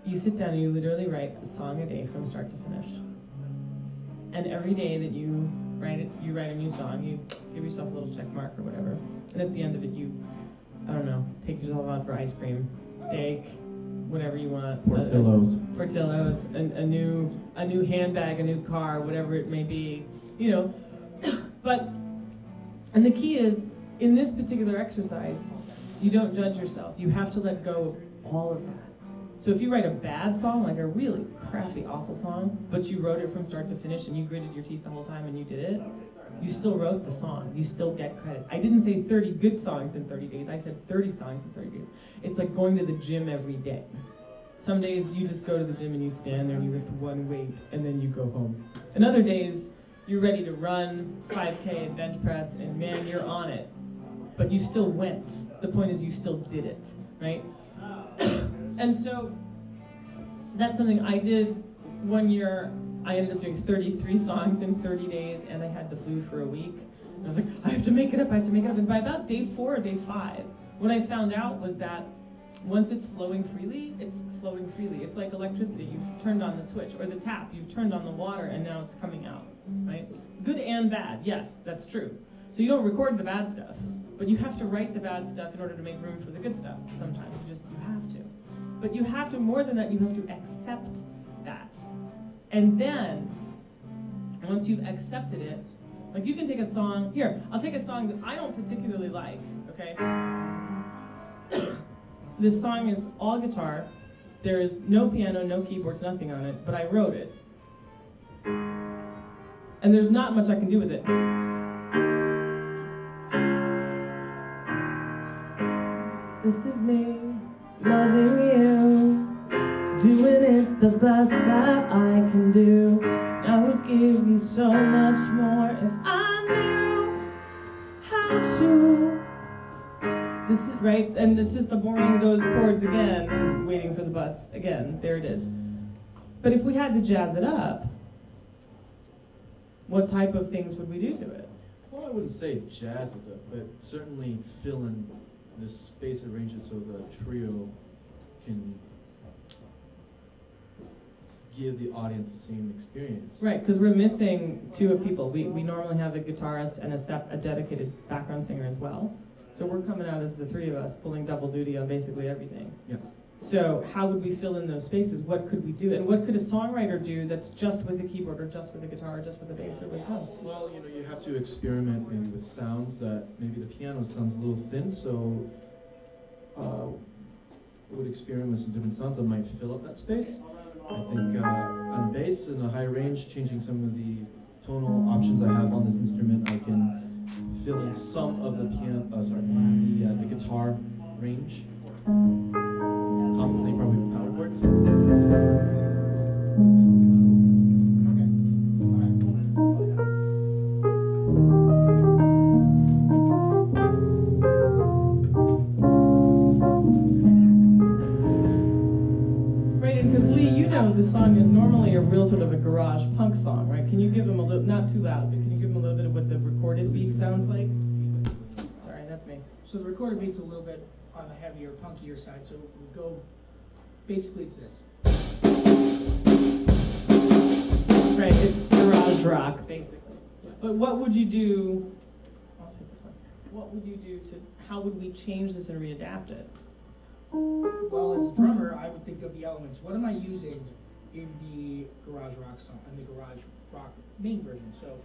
you sit down and you literally write a song a day from start to finish. And every day that you write a new song, you give yourself a little check mark or whatever. And at the end of it, you, I don't know, take yourself out for ice cream, steak, whatever you want. Portillo's, a new handbag, a new car, whatever it may be, you know. But, and the key is, in this particular exercise, you don't judge yourself. You have to let go of all of that. So if you write a bad song, like a really crappy, awful song, but you wrote it from start to finish and you gritted your teeth the whole time and you did it, you still wrote the song. You still get credit. I didn't say 30 good songs in 30 days. I said 30 songs in 30 days. It's like going to the gym every day. Some days you just go to the gym and you stand there and you lift one weight and then you go home. And other days you're ready to run 5K and bench press and man, you're on it. But you still went. The point is you still did it, right? And so that's something I did one year. I ended up doing 33 songs in 30 days, and I had the flu for a week. And I was like, I have to make it up, And by about day 4 or day 5, what I found out was that once it's flowing freely, it's flowing freely. It's like electricity. You've turned on the switch, or the tap. You've turned on the water, and now it's coming out, right? Good and bad, yes, that's true. So you don't record the bad stuff, but you have to write the bad stuff in order to make room for the good stuff. Sometimes you have to. But you have to, more than that, you have to accept that. And then, once you've accepted it, like you can take a song, here, I'll take a song that I don't particularly like, okay? This song is all guitar. There's no piano, no keyboards, nothing on it, but I wrote it. And there's not much I can do with it. This is me, loving you, doing it the best that I can do. I would give you so much more if I knew how to. This is right, and it's just the boring those chords again, waiting for the bus again. There it is. But if we had to jazz it up, what type of things would we do to it? Well, I wouldn't say jazz with it, but certainly fill in the space arrangement so the trio can give the audience the same experience. Right, because we're missing 2 people. We normally have a guitarist and a dedicated background singer as well. So we're coming out as the 3 of us, pulling double duty on basically everything. Yes. So how would we fill in those spaces? What could we do? And what could a songwriter do that's just with the keyboard or just with the guitar or just with the bass or with drums? Well, you have to experiment maybe with sounds that maybe the piano sounds a little thin, so would experiment with some different sounds that might fill up that space. I think on bass in a high range, changing some of the tonal options I have on this instrument, I can fill in some of the the guitar range. Commonly probably with power chords. The song is normally a real sort of a garage punk song, right? Can you give them a little, not too loud, but can you give them a little bit of what the recorded beat sounds like? Sorry, that's me. So the recorded beat's a little bit on the heavier, punkier side, so we go basically it's this. Right, it's garage rock, basically. But what would you do, I'll take this one. What would you do how would we change this and readapt it? Well, as a drummer, I would think of the elements. What am I using in the garage rock song, in the garage rock main version? So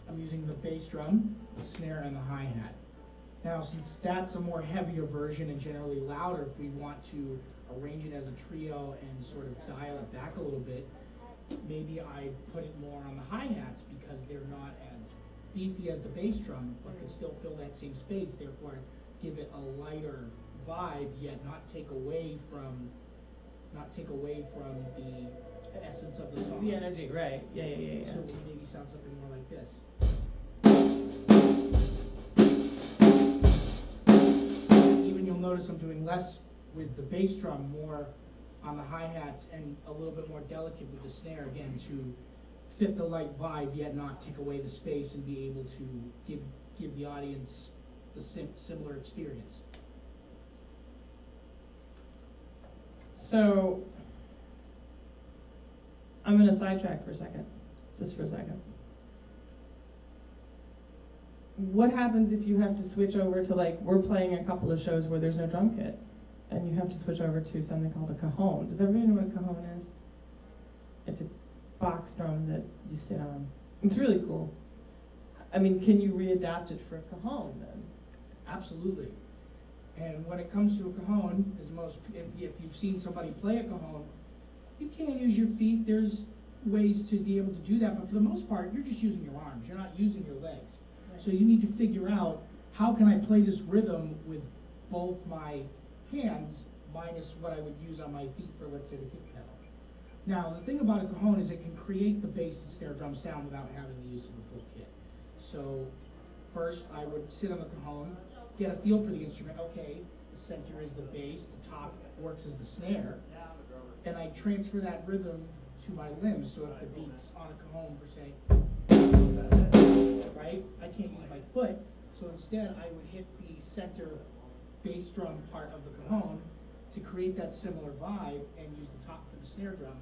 I'm using the bass drum, the snare, and the hi-hat. Now, since that's a more heavier version and generally louder, if we want to arrange it as a trio and sort of dial it back a little bit, maybe I put it more on the hi-hats because they're not as beefy as the bass drum, but can still fill that same space, therefore give it a lighter vibe, yet not take away from the essence of the song. The energy, right, yeah. So it maybe sound something more like this. Even you'll notice I'm doing less with the bass drum, more on the hi-hats, and a little bit more delicate with the snare, again, to fit the light vibe, yet not take away the space and be able to give the audience the similar experience. So, I'm gonna sidetrack for a second, just for a second. What happens if you have to switch over to, like, we're playing a couple of shows where there's no drum kit, and you have to switch over to something called a cajon? Does everybody know what a cajon is? It's a box drum that you sit on. It's really cool. I mean, can you readapt it for a cajon then? Absolutely. And when it comes to a cajon, if you've seen somebody play a cajon, you can't use your feet. There's ways to be able to do that, but for the most part, you're just using your arms. You're not using your legs. Right. So you need to figure out, how can I play this rhythm with both my hands minus what I would use on my feet for, let's say, the kick pedal. Now, the thing about a cajon is it can create the bass and snare drum sound without having the use of a full kit. So first, I would sit on the cajon, get a feel for the instrument. Okay, the center is the bass, the top works as the snare, and I transfer that rhythm to my limbs. So if the beat's on a cajon, per se, right, I can't use my foot, so instead I would hit the center bass drum part of the cajon to create that similar vibe and use the top for the snare drum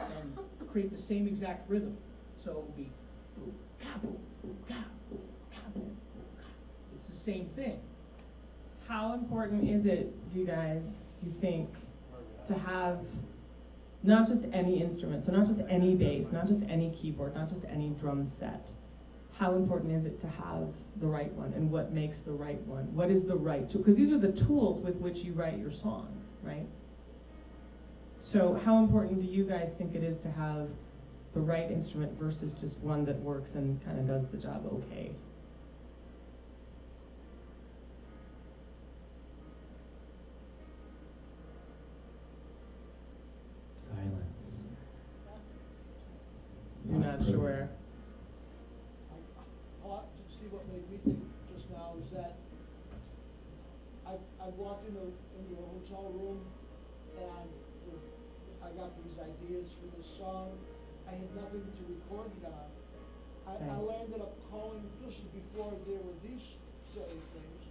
and create the same exact rhythm. So it would be boo, ka, boo, boo, ka, boo, ka, boo, boo, ka. It's the same thing. How important is it, do you think, to have not just any instrument, so not just any bass, not just any keyboard, not just any drum set? How important is it to have the right one, and what makes the right one? What is the right tool? Because these are the tools with which you write your songs, right? So how important do you guys think it is to have the right instrument versus just one that works and kind of does the job okay? Silence. You're not sure. See what made me think just now is that I walked into a hotel room and I got these ideas for this song. I had nothing to record it on. I landed up calling, this is before there were these silly things,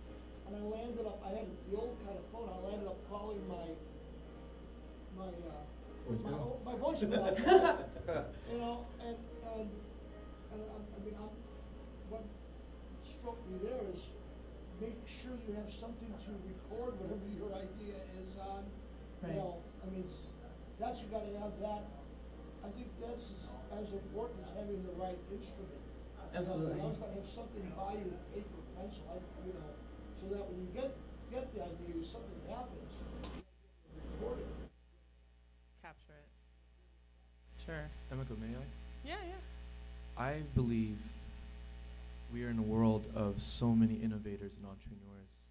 and I had the old kind of phone, I landed up calling my voicemail. You know, and what struck me there is make sure you have something to record whatever your idea is on. Right. You know, I mean, that's, you gotta have that. I think that's as important as having the right instrument. Absolutely. You always gotta have something by you, paper, pencil, you know, so that when you get the idea, something happens, you record it. Capture it. Sure. Emiko, may I? Yeah. I believe we are in a world of so many innovators and entrepreneurs,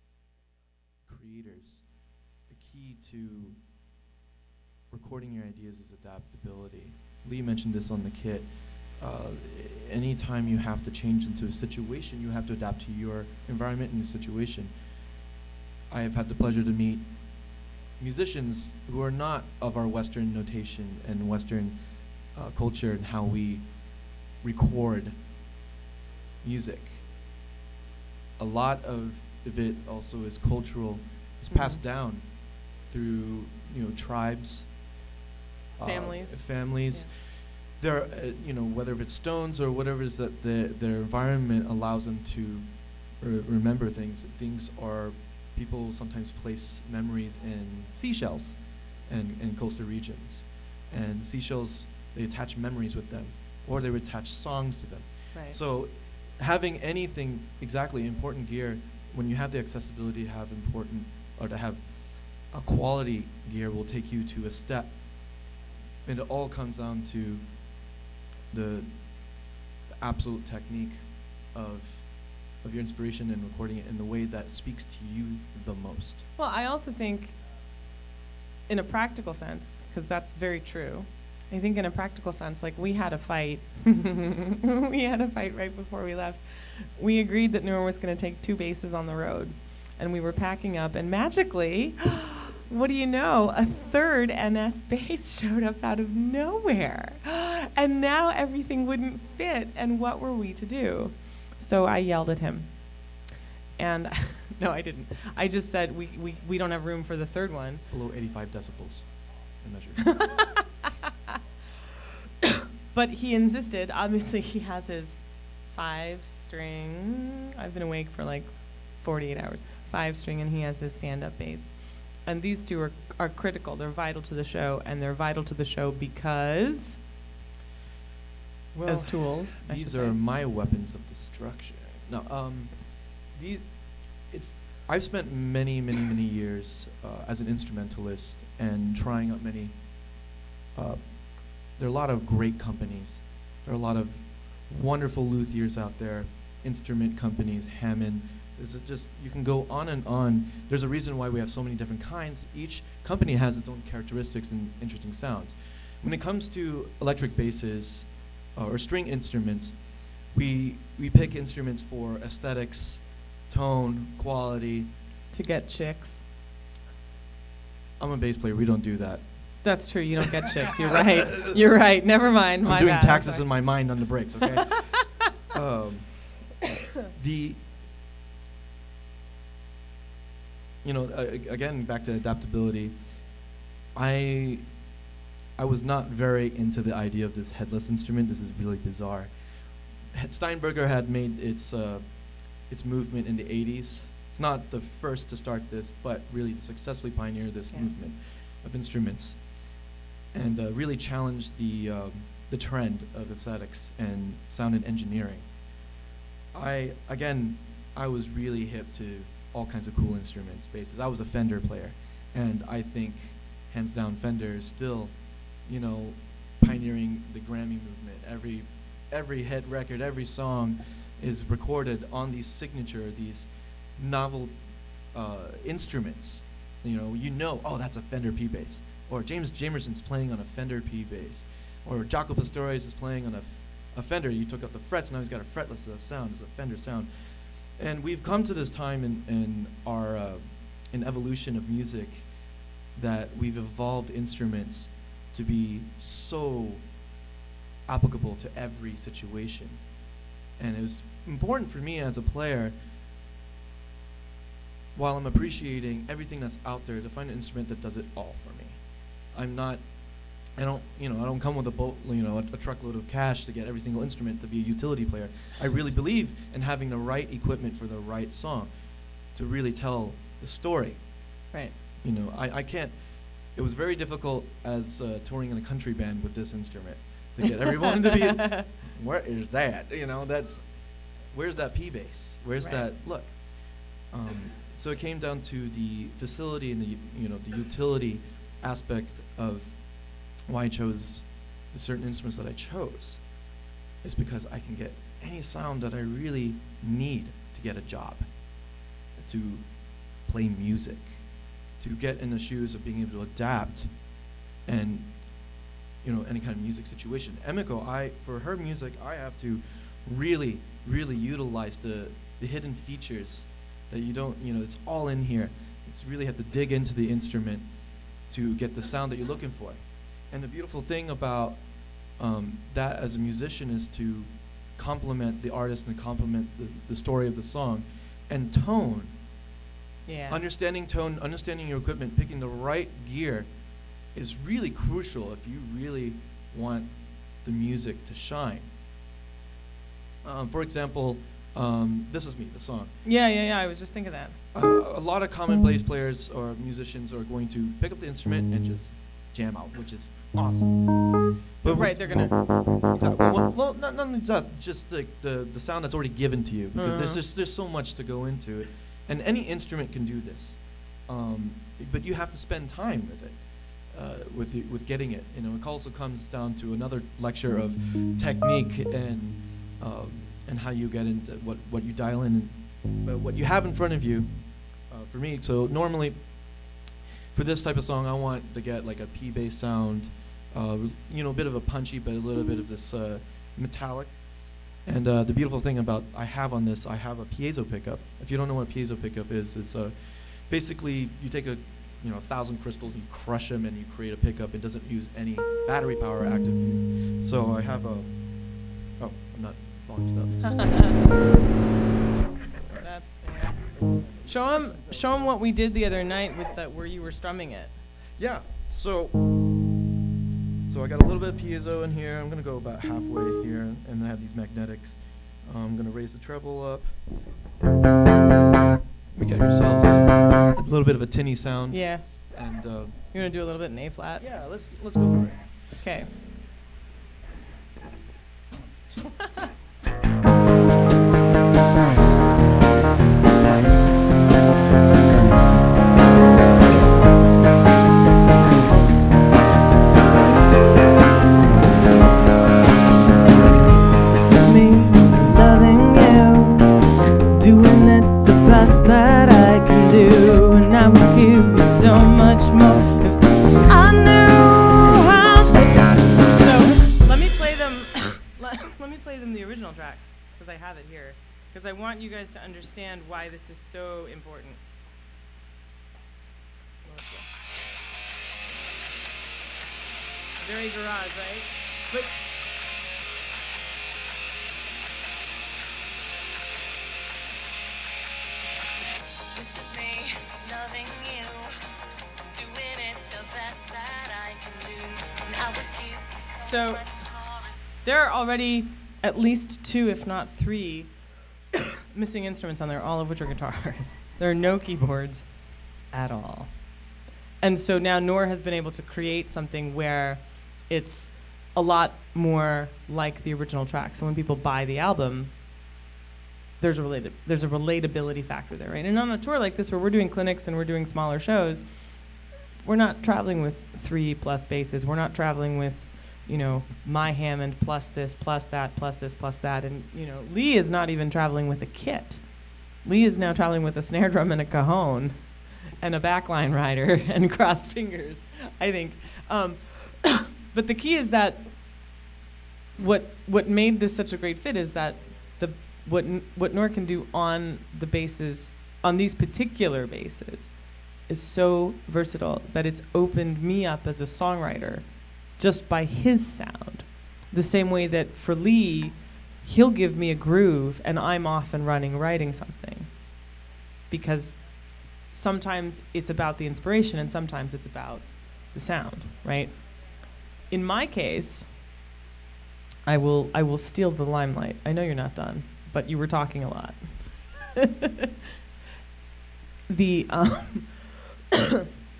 creators. The key to recording your ideas is adaptability. Lee mentioned this on the kit. Anytime you have to change into a situation, you have to adapt to your environment and the situation. I have had the pleasure to meet musicians who are not of our Western notation and Western culture and how we record music. A lot of it also is cultural. It's passed down. through tribes, Families. families. There, whether it's stones or whatever it is that their environment allows them to remember things. Things are, people sometimes place memories in seashells and coastal regions. And seashells, they attach memories with them, or they would attach songs to them. Right. So having anything, exactly, important gear, when you have the accessibility to have important, or to have a quality gear will take you to a step. And it all comes down to the absolute technique of your inspiration and recording it in the way that speaks to you the most. Well, I also think, in a practical sense, because that's very true, I think in a practical sense, like we had a fight. We had a fight right before we left. We agreed that Noor was going to take 2 basses on the road, and we were packing up, and magically, what do you know, a 3rd NS bass showed up out of nowhere. And now everything wouldn't fit, and what were we to do? So I yelled at him. And no, I didn't. I just said, we don't have room for the 3rd one. Below 85 decibels in measure. But he insisted. Obviously, he has his 5-string. I've been awake for like 48 hours. 5-string, and he has his stand-up bass. And these 2 are critical. They're vital to the show, and they're vital to the show because, Well, as tools, I these should are say. my weapons of destruction. No, I've spent many years as an instrumentalist and trying out many. There are a lot of great companies. There are a lot of wonderful luthiers out there, instrument companies, Hammond. You can go on and on. There's a reason why we have so many different kinds. Each company has its own characteristics and interesting sounds. When it comes to electric basses or string instruments, we pick instruments for aesthetics, tone, quality. To get chicks. I'm a bass player. We don't do that. That's true. You don't get chicks. You're right. You're right. Never mind. I'm My doing bad. taxes Sorry. in my mind on the brakes, okay? Again, back to adaptability, I was not very into the idea of this headless instrument. This is really bizarre. Steinberger had made its movement in the 80s. It's not the first to start this, but really to successfully pioneer this movement of instruments, and really challenged the trend of aesthetics and sound and engineering. I was really hip to all kinds of cool instruments, basses. I was a Fender player, and I think, hands down, Fender is still, pioneering the Grammy movement. Every hit record, every song is recorded on these signature, these novel instruments. Oh, that's a Fender P bass, or James Jamerson's playing on a Fender P bass, or Jaco Pastorius is playing on a Fender. You took out the frets, now he's got a fretless sound. It's a Fender sound. And we've come to this time in our evolution of music that we've evolved instruments to be so applicable to every situation. And it was important for me as a player, while I'm appreciating everything that's out there, to find an instrument that does it all for me. I don't come with a truckload of cash to get every single instrument to be a utility player. I really believe in having the right equipment for the right song to really tell the story. Right. I can't. It was very difficult as touring in a country band with this instrument to get everyone to be. Where is that? Where's that P bass? Where's that look? So it came down to the facility and the utility aspect of why I chose the certain instruments that I chose. Is because I can get any sound that I really need to get a job, to play music, to get in the shoes of being able to adapt, and any kind of music situation. Emiko, for her music, I have to really utilize the hidden features that you don't, it's all in here. It's really have to dig into the instrument to get the sound that you're looking for. And the beautiful thing about that as a musician is to complement the artist and complement the story of the song. And tone Yeah. Understanding tone, understanding your equipment, picking the right gear is really crucial if you really want the music to shine. For example, This Is Me, the song. Yeah. I was just thinking that. A lot of common bass players or musicians are going to pick up the instrument and just jam out, which is awesome. But Right, they're gonna. exactly. Well, not only that, just like the sound that's already given to you, because there's so much to go into it, and any instrument can do this, but you have to spend time with it, with getting it. You know, it also comes down to another lecture of technique and how you get into what you dial in and what you have in front of you. For me, so normally for this type of song, I want to get like a P bass sound. You know, a bit of a punchy, but a little bit of this metallic. And the beautiful thing about I have a piezo pickup. If you don't know what a piezo pickup is, it's basically you take 1,000 crystals and you crush them and you create a pickup. It doesn't use any battery power active. So I have a. Oh, I'm not launched up. That's there. Show him what we did the other night with that where you were strumming it. Yeah. So I got a little bit of piezo in here. I'm gonna go about halfway here, and I have these magnetics. I'm gonna raise the treble up. We get yourselves a little bit of a tinny sound. Yeah. And You wanna do a little bit in A flat? yeah, let's go for it. Okay. That I can do, and I would give you so much more if I knew how to. So let me play them. Let me play them the original track because I have it here because I want you guys to understand why this is so important. Very garage, right? But so there are already at least 2, if not 3, missing instruments on there, all of which are guitars. There are no keyboards at all. And so now Noor has been able to create something where it's a lot more like the original track. So when people buy the album, there's a relatability factor there, right? And on a tour like this where we're doing clinics and we're doing smaller shows, we're not traveling with 3+ basses. We're not traveling with, my Hammond plus this, plus that, plus this, plus that. And, Lee is not even traveling with a kit. Lee is now traveling with a snare drum and a cajon and a backline rider and crossed fingers, I think. But the key is that what made this such a great fit is that what Noor can do on the basses, on these particular basses, is so versatile that it's opened me up as a songwriter just by his sound. The same way that for Lee, he'll give me a groove and I'm off and running writing something. Because sometimes it's about the inspiration and sometimes it's about the sound, right? In my case, I will steal the limelight. I know you're not done, but you were talking a lot.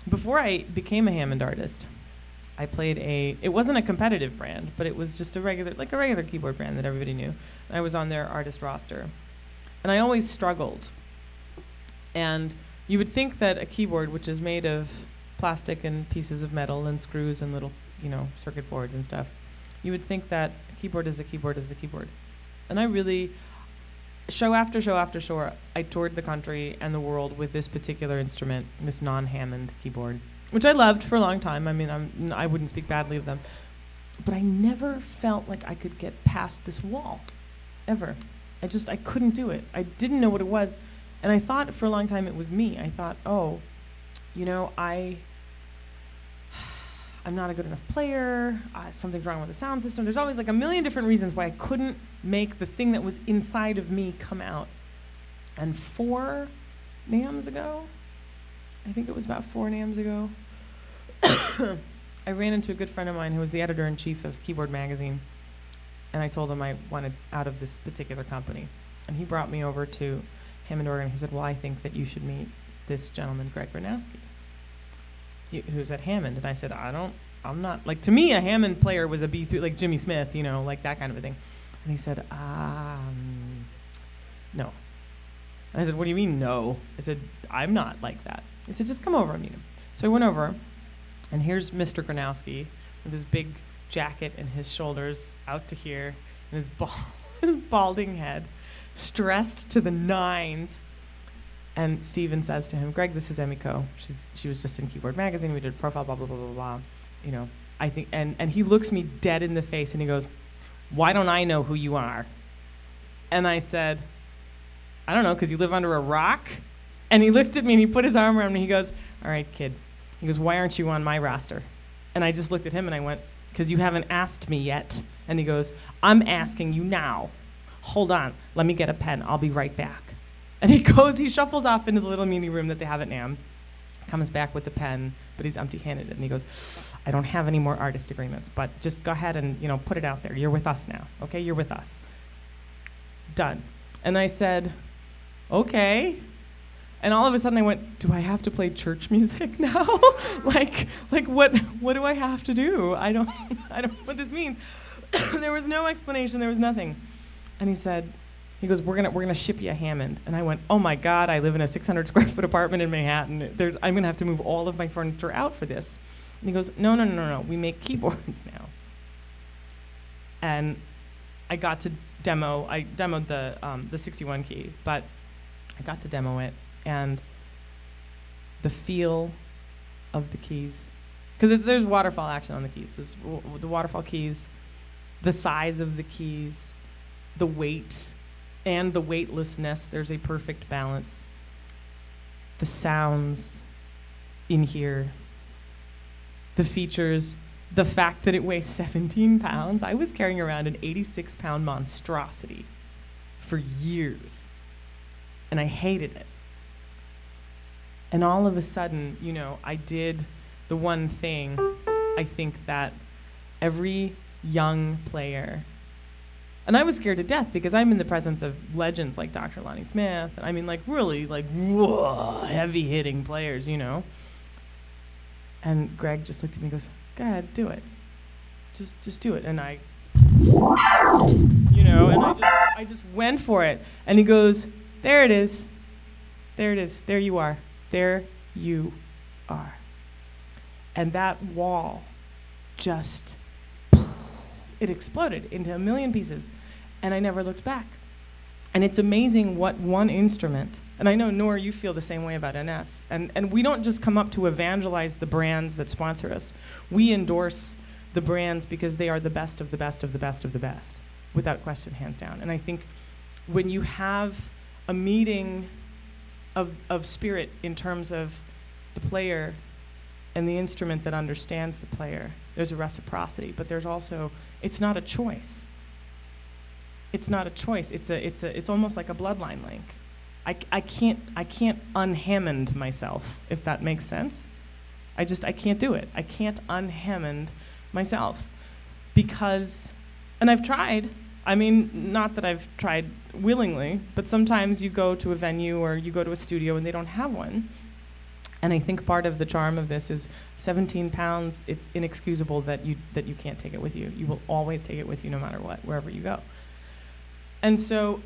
Before I became a Hammond artist, I played it wasn't a competitive brand, but it was just a regular keyboard brand that everybody knew. I was on their artist roster. And I always struggled. And you would think that a keyboard, which is made of plastic and pieces of metal and screws and little, circuit boards and stuff, you would think that a keyboard is a keyboard is a keyboard. And I really, show after show after show, I toured the country and the world with this particular instrument, this non-Hammond keyboard, which I loved for a long time. I mean, I wouldn't speak badly of them. But I never felt like I could get past this wall, ever. I couldn't do it. I didn't know what it was. And I thought for a long time it was me. I thought, I'm not a good enough player. Something's wrong with the sound system. There's always like a million different reasons why I couldn't make the thing that was inside of me come out. And for NAMMs ago. I think it was about 4 NAMMs ago. I ran into a good friend of mine who was the editor-in-chief of Keyboard Magazine, and I told him I wanted out of this particular company. And he brought me over to Hammond, Oregon. He said, well, I think that you should meet this gentleman, Greg Gronowski, who's at Hammond. And I said, I'm not, like, to me, a Hammond player was a B3, like Jimmy Smith, you know, like that kind of a thing. And he said, no. And I said, what do you mean, no? I said, I'm not like that. He said, just come over and meet him. So I went over, and here's Mr. Gronowski with his big jacket and his shoulders out to here, and his balding head, stressed to the nines. And Steven says to him, Greg, this is Emiko. She was just in Keyboard Magazine. We did a profile, blah, blah, blah, blah, blah. You know, I think, and he looks me dead in the face, and he goes, why don't I know who you are? And I said, I don't know, because you live under a rock? And he looked at me, and he put his arm around me. He goes, all right, kid. He goes, why aren't you on my roster? And I just looked at him, and I went, because you haven't asked me yet. And he goes, I'm asking you now. Hold on. Let me get a pen. I'll be right back. And he goes, he shuffles off into the little mini room that they have at NAMM, comes back with the pen, but he's empty-handed. And he goes, I don't have any more artist agreements, but just go ahead and, you know, put it out there. You're with us now, okay? You're with us. Done. And I said, okay. And all of a sudden I went, do I have to play church music now? like what do I have to do? I don't know what this means. There was no explanation, there was nothing. And he goes, we're gonna ship you a Hammond. And I went, oh my God, I live in a 600 square foot apartment in Manhattan. I'm gonna have to move all of my furniture out for this. And he goes, no, we make keyboards now. And I got to I demoed the 61 key, but I got to demo it, and the feel of the keys, because there's waterfall action on the keys. There's the waterfall keys, the size of the keys, the weight, and the weightlessness. There's a perfect balance. The sounds in here, the features, the fact that it weighs 17 pounds. I was carrying around an 86-pound monstrosity for years, and I hated it. And all of a sudden, you know, I did the one thing I think that every young player, and I was scared to death because I'm in the presence of legends like Dr. Lonnie Smith, and I mean, like, really, like, whoa, heavy-hitting players, you know. And Greg just looked at me and goes, go ahead, do it. Just do it. And I, you know, and I just went for it. And he goes, there it is. There it is. There you are. There you are. And that wall just, it exploded into a million pieces. And I never looked back. And it's amazing what one instrument, and I know, Nora, you feel the same way about NS, and we don't just come up to evangelize the brands that sponsor us. We endorse the brands because they are the best of the best of the best of the best, without question, hands down. And I think when you have a meeting of spirit in terms of the player and the instrument that understands the player, there's a reciprocity, but there's also, it's not a choice. It's not a choice. It's almost like a bloodline link. I can't un-Hammond myself, if that makes sense. I can't do it. I can't un-Hammond myself because, and I've tried. I mean, not that I've tried willingly, but sometimes you go to a venue or you go to a studio and they don't have one. And I think part of the charm of this is 17 pounds, it's inexcusable that you can't take it with you. You will always take it with you no matter what, wherever you go. And so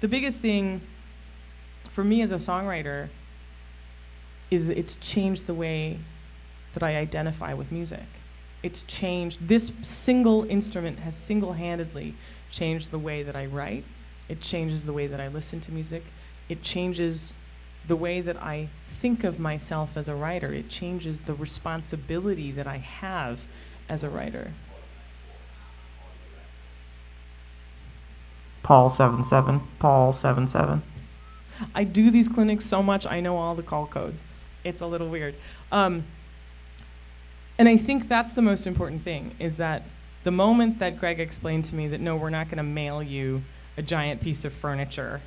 the biggest thing for me as a songwriter is it's changed the way that I identify with music. It's changed, this single instrument has single-handedly changed the way that I write. It changes the way that I listen to music. It changes the way that I think of myself as a writer. It changes the responsibility that I have as a writer. Paul 77. I do these clinics so much, I know all the call codes. It's a little weird. And I think that's the most important thing, is that the moment that Greg explained to me that, no, we're not going to mail you a giant piece of furniture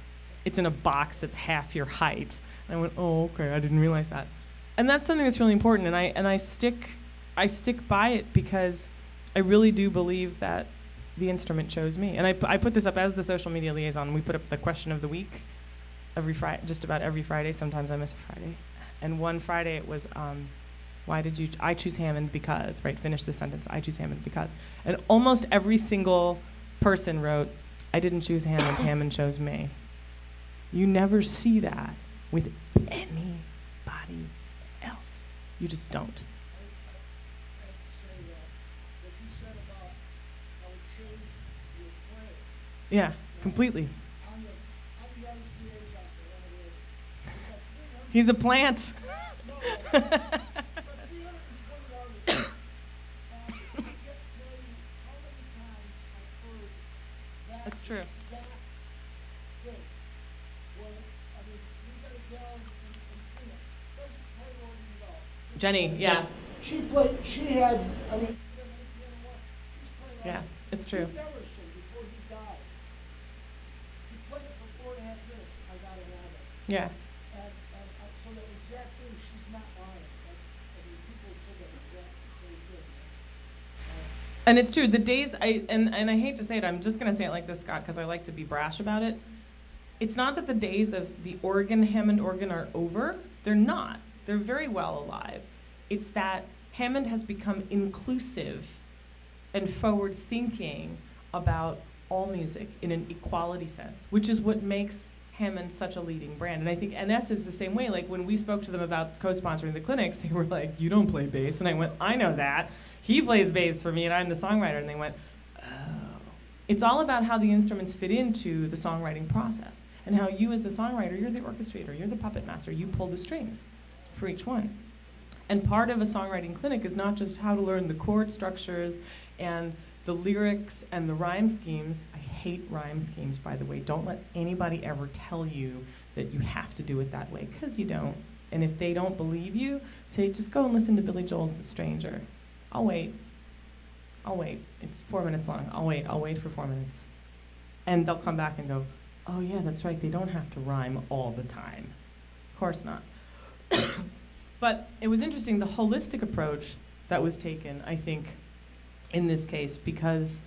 it's in a box that's half your height. And I went, oh, okay, I didn't realize that. And that's something that's really important, and I stick by it because I really do believe that the instrument chose me. And I put this up as the social media liaison. We put up the question of the week every Friday, just about every Friday. Sometimes I miss a Friday. And one Friday it was, why did you, I choose Hammond because, right, finish the sentence, I choose Hammond because. And almost every single person wrote, I didn't choose Hammond, Hammond chose me. You never see that with anybody else. You just don't. I have to say that what you said about how it changed your play. Yeah, completely. I'm the artist liaison for Lemonade. We've got 300 He's a plant. No, but 320 artists, and I can't tell you how many times I've heard that That's true. exact thing. Where, I mean, we've got a gal in Phoenix, doesn't play organ at all. Jenny, yeah. She played, she had, I mean, she didn't have any piano left. She's played all Yeah, this. it's true. He never sang before he died. He played it for 4.5 minutes. I gotta have it. Yeah. And so that exact thing, she's not lying. That's, I mean, people say that exact same thing. And it's true. The days and I hate to say it, I'm just gonna say it like this, Scott, because I like to be brash about it. It's not that the days of the Hammond organ are over. They're not. They're very well alive. It's that Hammond has become inclusive and forward-thinking about all music in an equality sense, which is what makes Hammond such a leading brand. And I think NS is the same way. Like when we spoke to them about co-sponsoring the clinics, they were like, you don't play bass. And I went, I know that. He plays bass for me and I'm the songwriter. And they went, oh. It's all about how the instruments fit into the songwriting process and how you as the songwriter, you're the orchestrator, you're the puppet master, you pull the strings for each one. And part of a songwriting clinic is not just how to learn the chord structures and the lyrics and the rhyme schemes. I hate rhyme schemes, by the way. Don't let anybody ever tell you that you have to do it that way, because you don't. And if they don't believe you, say, just go and listen to Billy Joel's The Stranger. I'll wait. I'll wait. It's 4 minutes long. I'll wait for 4 minutes. And they'll come back and go, oh yeah, that's right, they don't have to rhyme all the time. Of course not. But it was interesting, the holistic approach that was taken, I think, in this case, because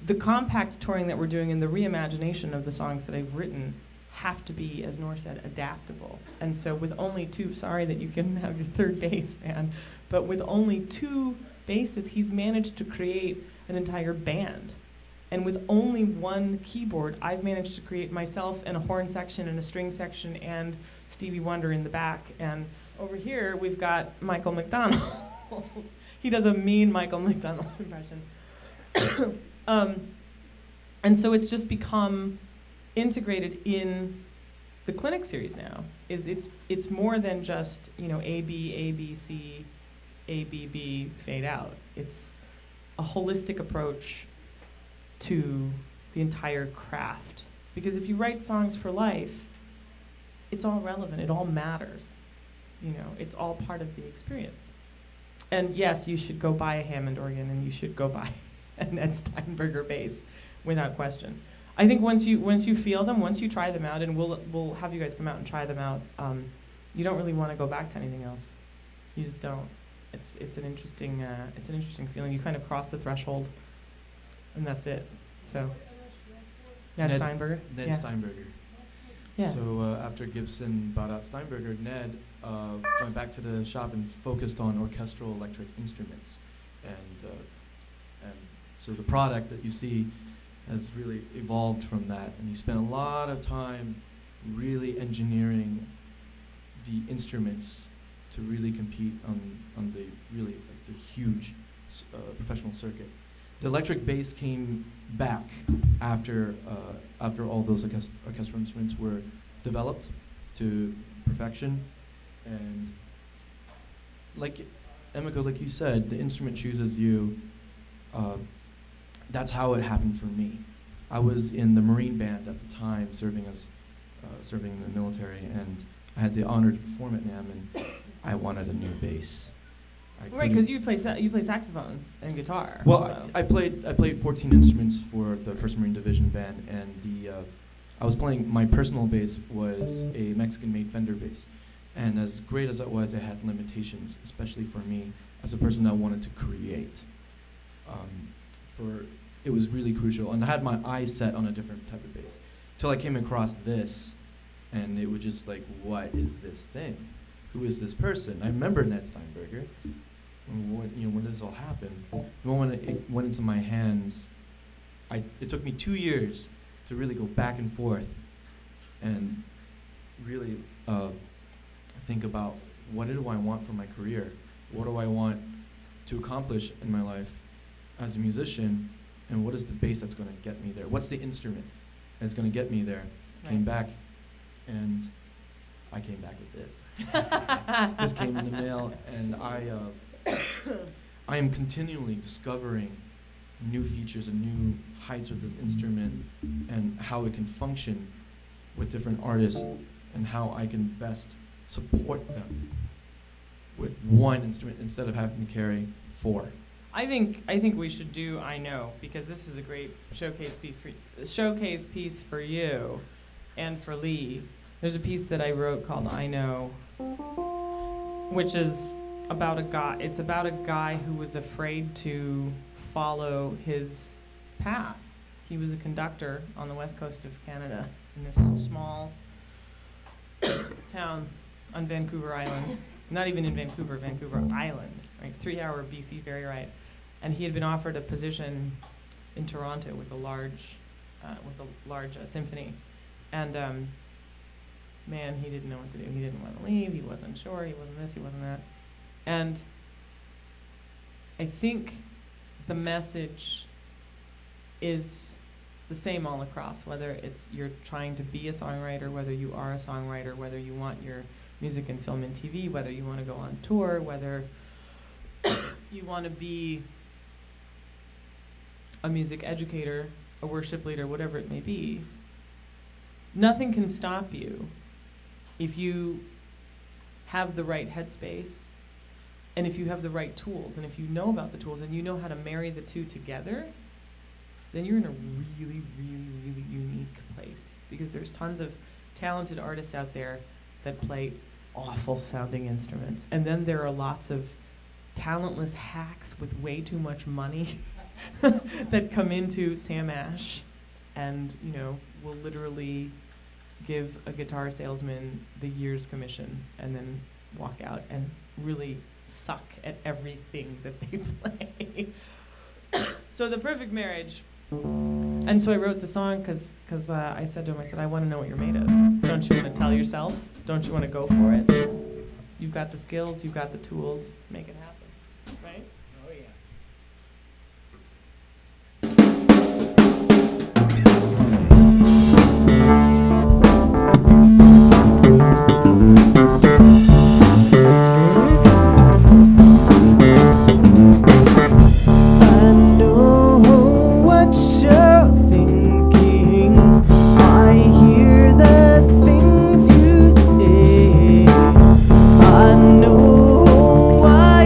the compact touring that we're doing and the reimagination of the songs that I've written have to be, as Nor said, adaptable. And so with only two, sorry that you can have your third bass, man, but with only 2 basses, he's managed to create an entire band. And with only 1 keyboard, I've managed to create myself and a horn section and a string section and Stevie Wonder in the back. And over here, we've got Michael McDonald. He does a mean Michael McDonald impression. And so it's just become integrated in the clinic series now. It's more than just, A, B, A, B, C, A, B, B, fade out. It's a holistic approach to the entire craft. Because if you write songs for life, it's all relevant, it all matters. It's all part of the experience. And yes, you should go buy a Hammond organ and you should go buy a Ned Steinberger bass, without question. I think once you feel them, once you try them out, and we'll have you guys come out and try them out, you don't really want to go back to anything else. You just don't. It's an interesting feeling. You kind of cross the threshold, and that's it. So, Ned Steinberger. Ned Yeah. Steinberger. Yeah. So after Gibson bought out Steinberger, Ned went back to the shop and focused on orchestral electric instruments, and so the product that you see has really evolved from that. And he spent a lot of time really engineering the instruments to really compete on the really the huge professional circuit. The electric bass came back after all those orchestral instruments were developed to perfection, and like Emiko, like you said, the instrument chooses you. That's how it happened for me. I was in the Marine Band at the time, serving in the military, and I had the honor to perform at NAMM, and I wanted a new bass. Right, because you play saxophone and guitar. Well, also. I played 14 instruments for the 1st Marine Division Band, and I was playing, my personal bass was a Mexican-made Fender bass. And as great as it was, it had limitations, especially for me as a person that wanted to create. It was really crucial. And I had my eyes set on a different type of bass. Till I came across this, and it was just like, what is this thing? Who is this person? I remember Ned Steinberger. When this all happened, when it went into my hands, it took me 2 years to really go back and forth and really think about, what do I want for my career? What do I want to accomplish in my life as a musician? And what is the bass that's going to get me there? What's the instrument that's going to get me there? Came back, and I came back with this. This came in the mail, and I am continually discovering new features and new heights with this instrument, and how it can function with different artists, and how I can best support them with one instrument instead of having to carry 4. I think we should do I Know, because this is a great showcase piece for you and for Lee. There's a piece that I wrote called I Know, which is about a guy. It's about a guy who was afraid to follow his path. He was a conductor on the west coast of Canada in this small town on Vancouver Island. Not even in Vancouver, Vancouver Island, right? 3-hour BC ferry ride. And he had been offered a position in Toronto with a large symphony. And man, he didn't know what to do. He didn't want to leave. He wasn't sure. He wasn't this. He wasn't that. And I think the message is the same all across, whether it's you're trying to be a songwriter, whether you are a songwriter, whether you want your music in film and TV, whether you want to go on tour, whether you want to be a music educator, a worship leader, whatever it may be. Nothing can stop you if you have the right headspace, and if you have the right tools, and if you know about the tools, and you know how to marry the two together, then you're in a really, really, really unique place. Because there's tons of talented artists out there that play awful sounding instruments. And then there are lots of talentless hacks with way too much money that come into Sam Ash and, will literally give a guitar salesman the year's commission and then walk out and really suck at everything that they play. So The Perfect Marriage. And so I wrote the song because I said to him, I want to know what you're made of. Don't you want to tell yourself? Don't you want to go for it? You've got the skills, you've got the tools, make it happen, right? Oh, yeah. I know why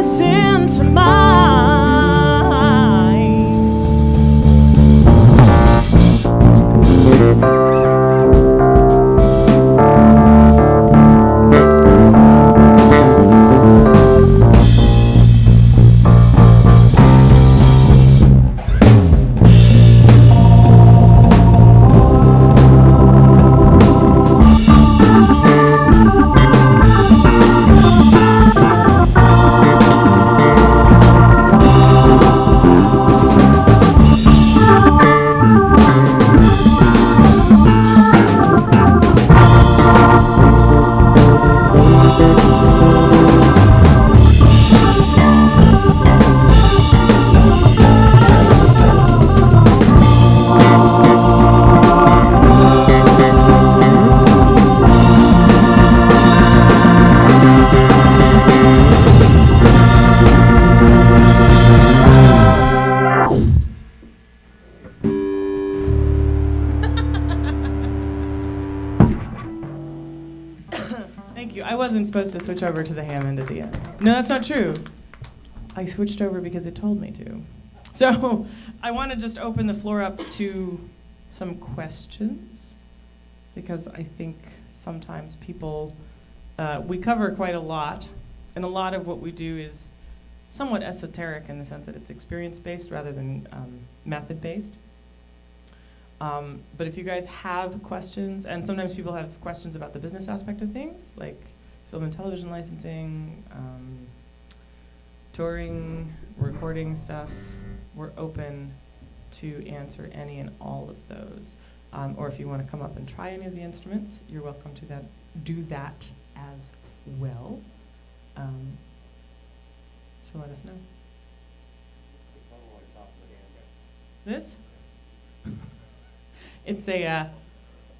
listen to mine. Thank you. I wasn't supposed to switch over to the Hammond at the end. No, that's not true. I switched over because it told me to. So I want to just open the floor up to some questions, because I think sometimes people, we cover quite a lot, and a lot of what we do is somewhat esoteric in the sense that it's experience-based rather than method-based. But if you guys have questions, and sometimes people have questions about the business aspect of things, like film and television licensing, touring, recording stuff, we're open to answer any and all of those. Or if you want to come up and try any of the instruments, you're welcome to do that as well. So let us know. This? It's a,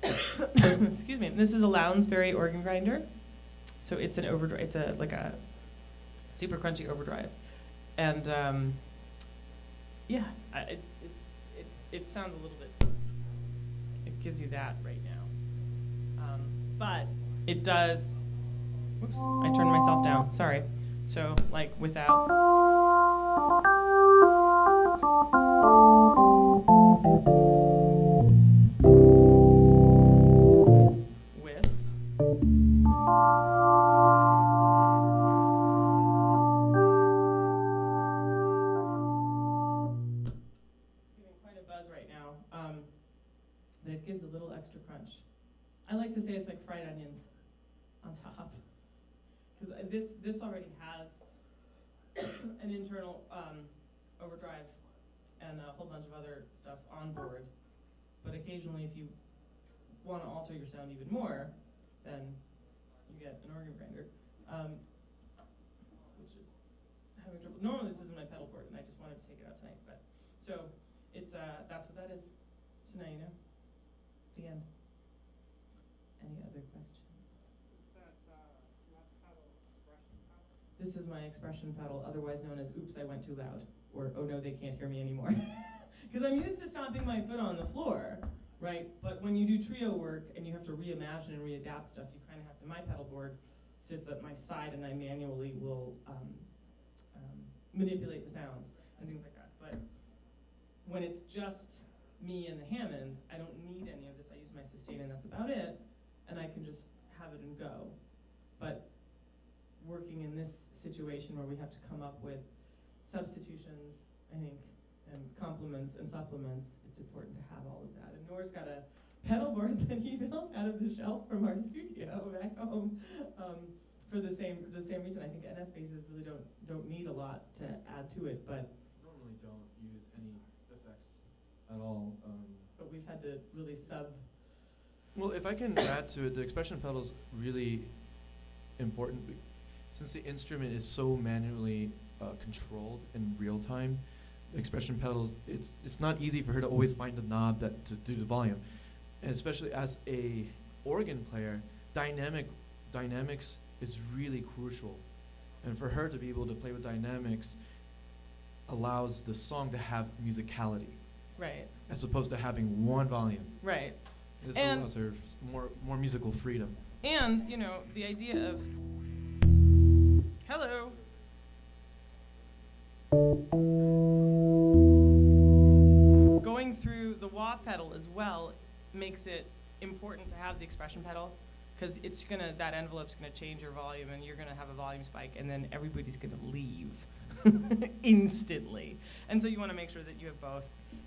excuse me, this is a Lounsbury organ grinder. So it's an overdrive, it's like a super crunchy overdrive. And yeah, it sounds a little bit, it gives you that right now. But it does, whoops, I turned myself down, sorry. So like without. But it gives a little extra crunch. I like to say it's like fried onions on top, because this already has an internal overdrive and a whole bunch of other stuff on board. But occasionally, if you want to alter your sound even more, then you get an organ grinder, which is having trouble. Normally, this isn't my pedal board, and I just wanted to take it out tonight. But so it's that's what that is. So now you know. The end. Any other questions? Is that your pedal, expression pedal? This is my expression pedal, otherwise known as "Oops, I went too loud," or "Oh no, they can't hear me anymore." Because I'm used to stomping my foot on the floor, right? But when you do trio work and you have to reimagine and readapt stuff, you kind of have to. My pedal board sits at my side, and I manually will manipulate the sounds and things like that. But when it's just me and the Hammond, I don't need any of this. I use my sustain and that's about it, and I can just have it and go. But working in this situation where we have to come up with substitutions, I think, and complements and supplements, it's important to have all of that. And Noor's got a pedal board that he built out of the shelf from our studio back home for the same reason. I think NS basses really don't need a lot to add to it, but Normally don't use any effects at all. but we've had to really sub. Well, if I can add to it, the expression pedal is really important since the instrument is so manually controlled in real time. The expression pedals, it's not easy for her to always find the knob to do the volume, and especially as a organ player, dynamics is really crucial, and for her to be able to play with dynamics allows the song to have musicality. Right. As opposed to having one volume. Right. This And allows her more musical freedom. And, the idea of, hello, Going through the wah pedal as well makes it important to have the expression pedal, because that envelope's gonna change your volume, and you're gonna have a volume spike, and then everybody's gonna leave instantly. And so you wanna make sure that you have both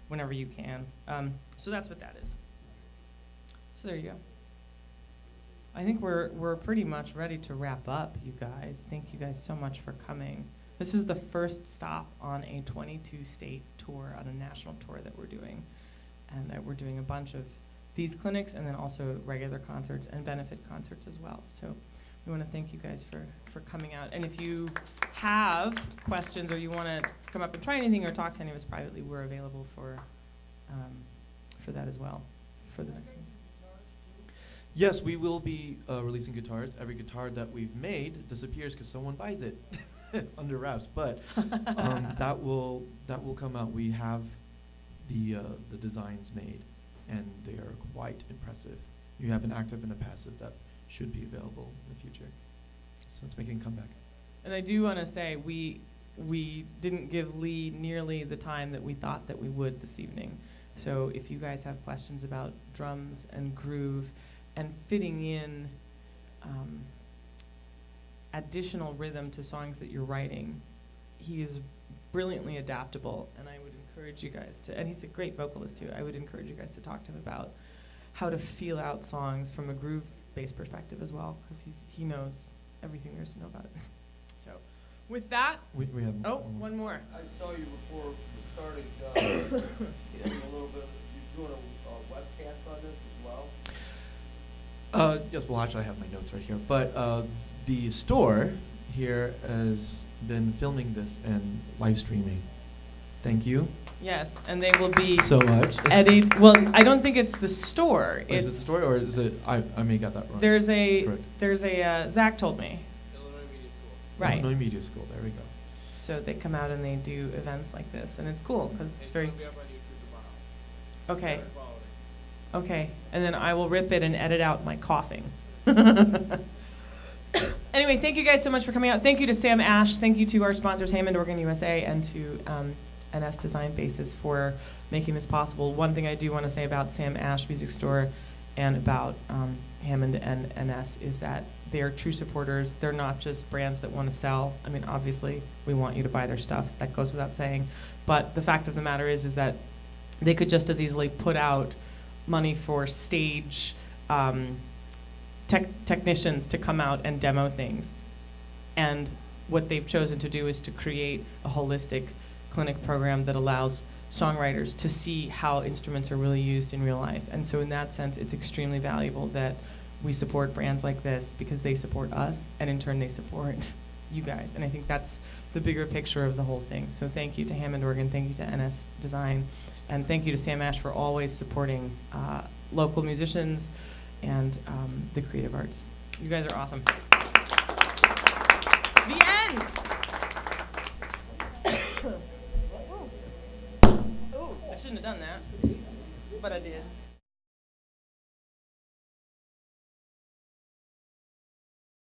whenever you can. So that's what that is. So there you go. I think we're pretty much ready to wrap up, you guys. Thank you guys so much for coming. This is the first stop on a 22-state tour, on a national tour that we're doing. And we're doing a bunch of these clinics, and then also regular concerts and benefit concerts as well. So we want to thank you guys for coming out. And if you have questions, or you want to come up and try anything, or talk to any of us privately, we're available for that as well, for the next ones. Yes, we will be releasing guitars. Every guitar that we've made disappears because someone buys it under wraps. But that will come out. We have the designs made, and they are quite impressive. You have an active and a passive that should be available in the future. So it's making a comeback. And I do want to say we didn't give Lee nearly the time that we thought that we would this evening. So if you guys have questions about drums and groove and fitting in additional rhythm to songs that you're writing, he is brilliantly adaptable, and I would encourage you guys to, and he's a great vocalist too, I would encourage you guys to talk to him about how to feel out songs from a groove-based perspective as well, because he knows everything there is to know about it. So with that, We have one more. I saw you before we started, doing a little bit, you're doing a webcast on this as well? Yes, well, actually, I have my notes right here. But the store here has been filming this and live streaming. Thank you Yes, and they will be so much. well, I don't think it's the store. Is it the store, or is it? I may got that wrong. There's a Correct. Zach told me. Illinois Media School. Right. Illinois Media School. There we go. So they come out and they do events like this, and it's cool because it's very. It'll be up on YouTube tomorrow. Okay. Better quality. Okay, and then I will rip it and edit out my coughing. Anyway, thank you guys so much for coming out. Thank you to Sam Ash. Thank you to our sponsors, Hammond Organ USA, and to NS Design Basis for making this possible. One thing I do want to say about Sam Ash Music Store and about Hammond and NS is that they are true supporters. They're not just brands that want to sell. I mean, obviously, we want you to buy their stuff. That goes without saying. But the fact of the matter is that they could just as easily put out money for stage technicians to come out and demo things. And what they've chosen to do is to create a holistic clinic program that allows songwriters to see how instruments are really used in real life. And so in that sense, it's extremely valuable that we support brands like this, because they support us, and in turn they support you guys. And I think that's the bigger picture of the whole thing. So thank you to Hammond Organ, thank you to NS Design, and thank you to Sam Ash for always supporting local musicians and the creative arts. You guys are awesome. The end! Oh, I shouldn't have done that, but I did.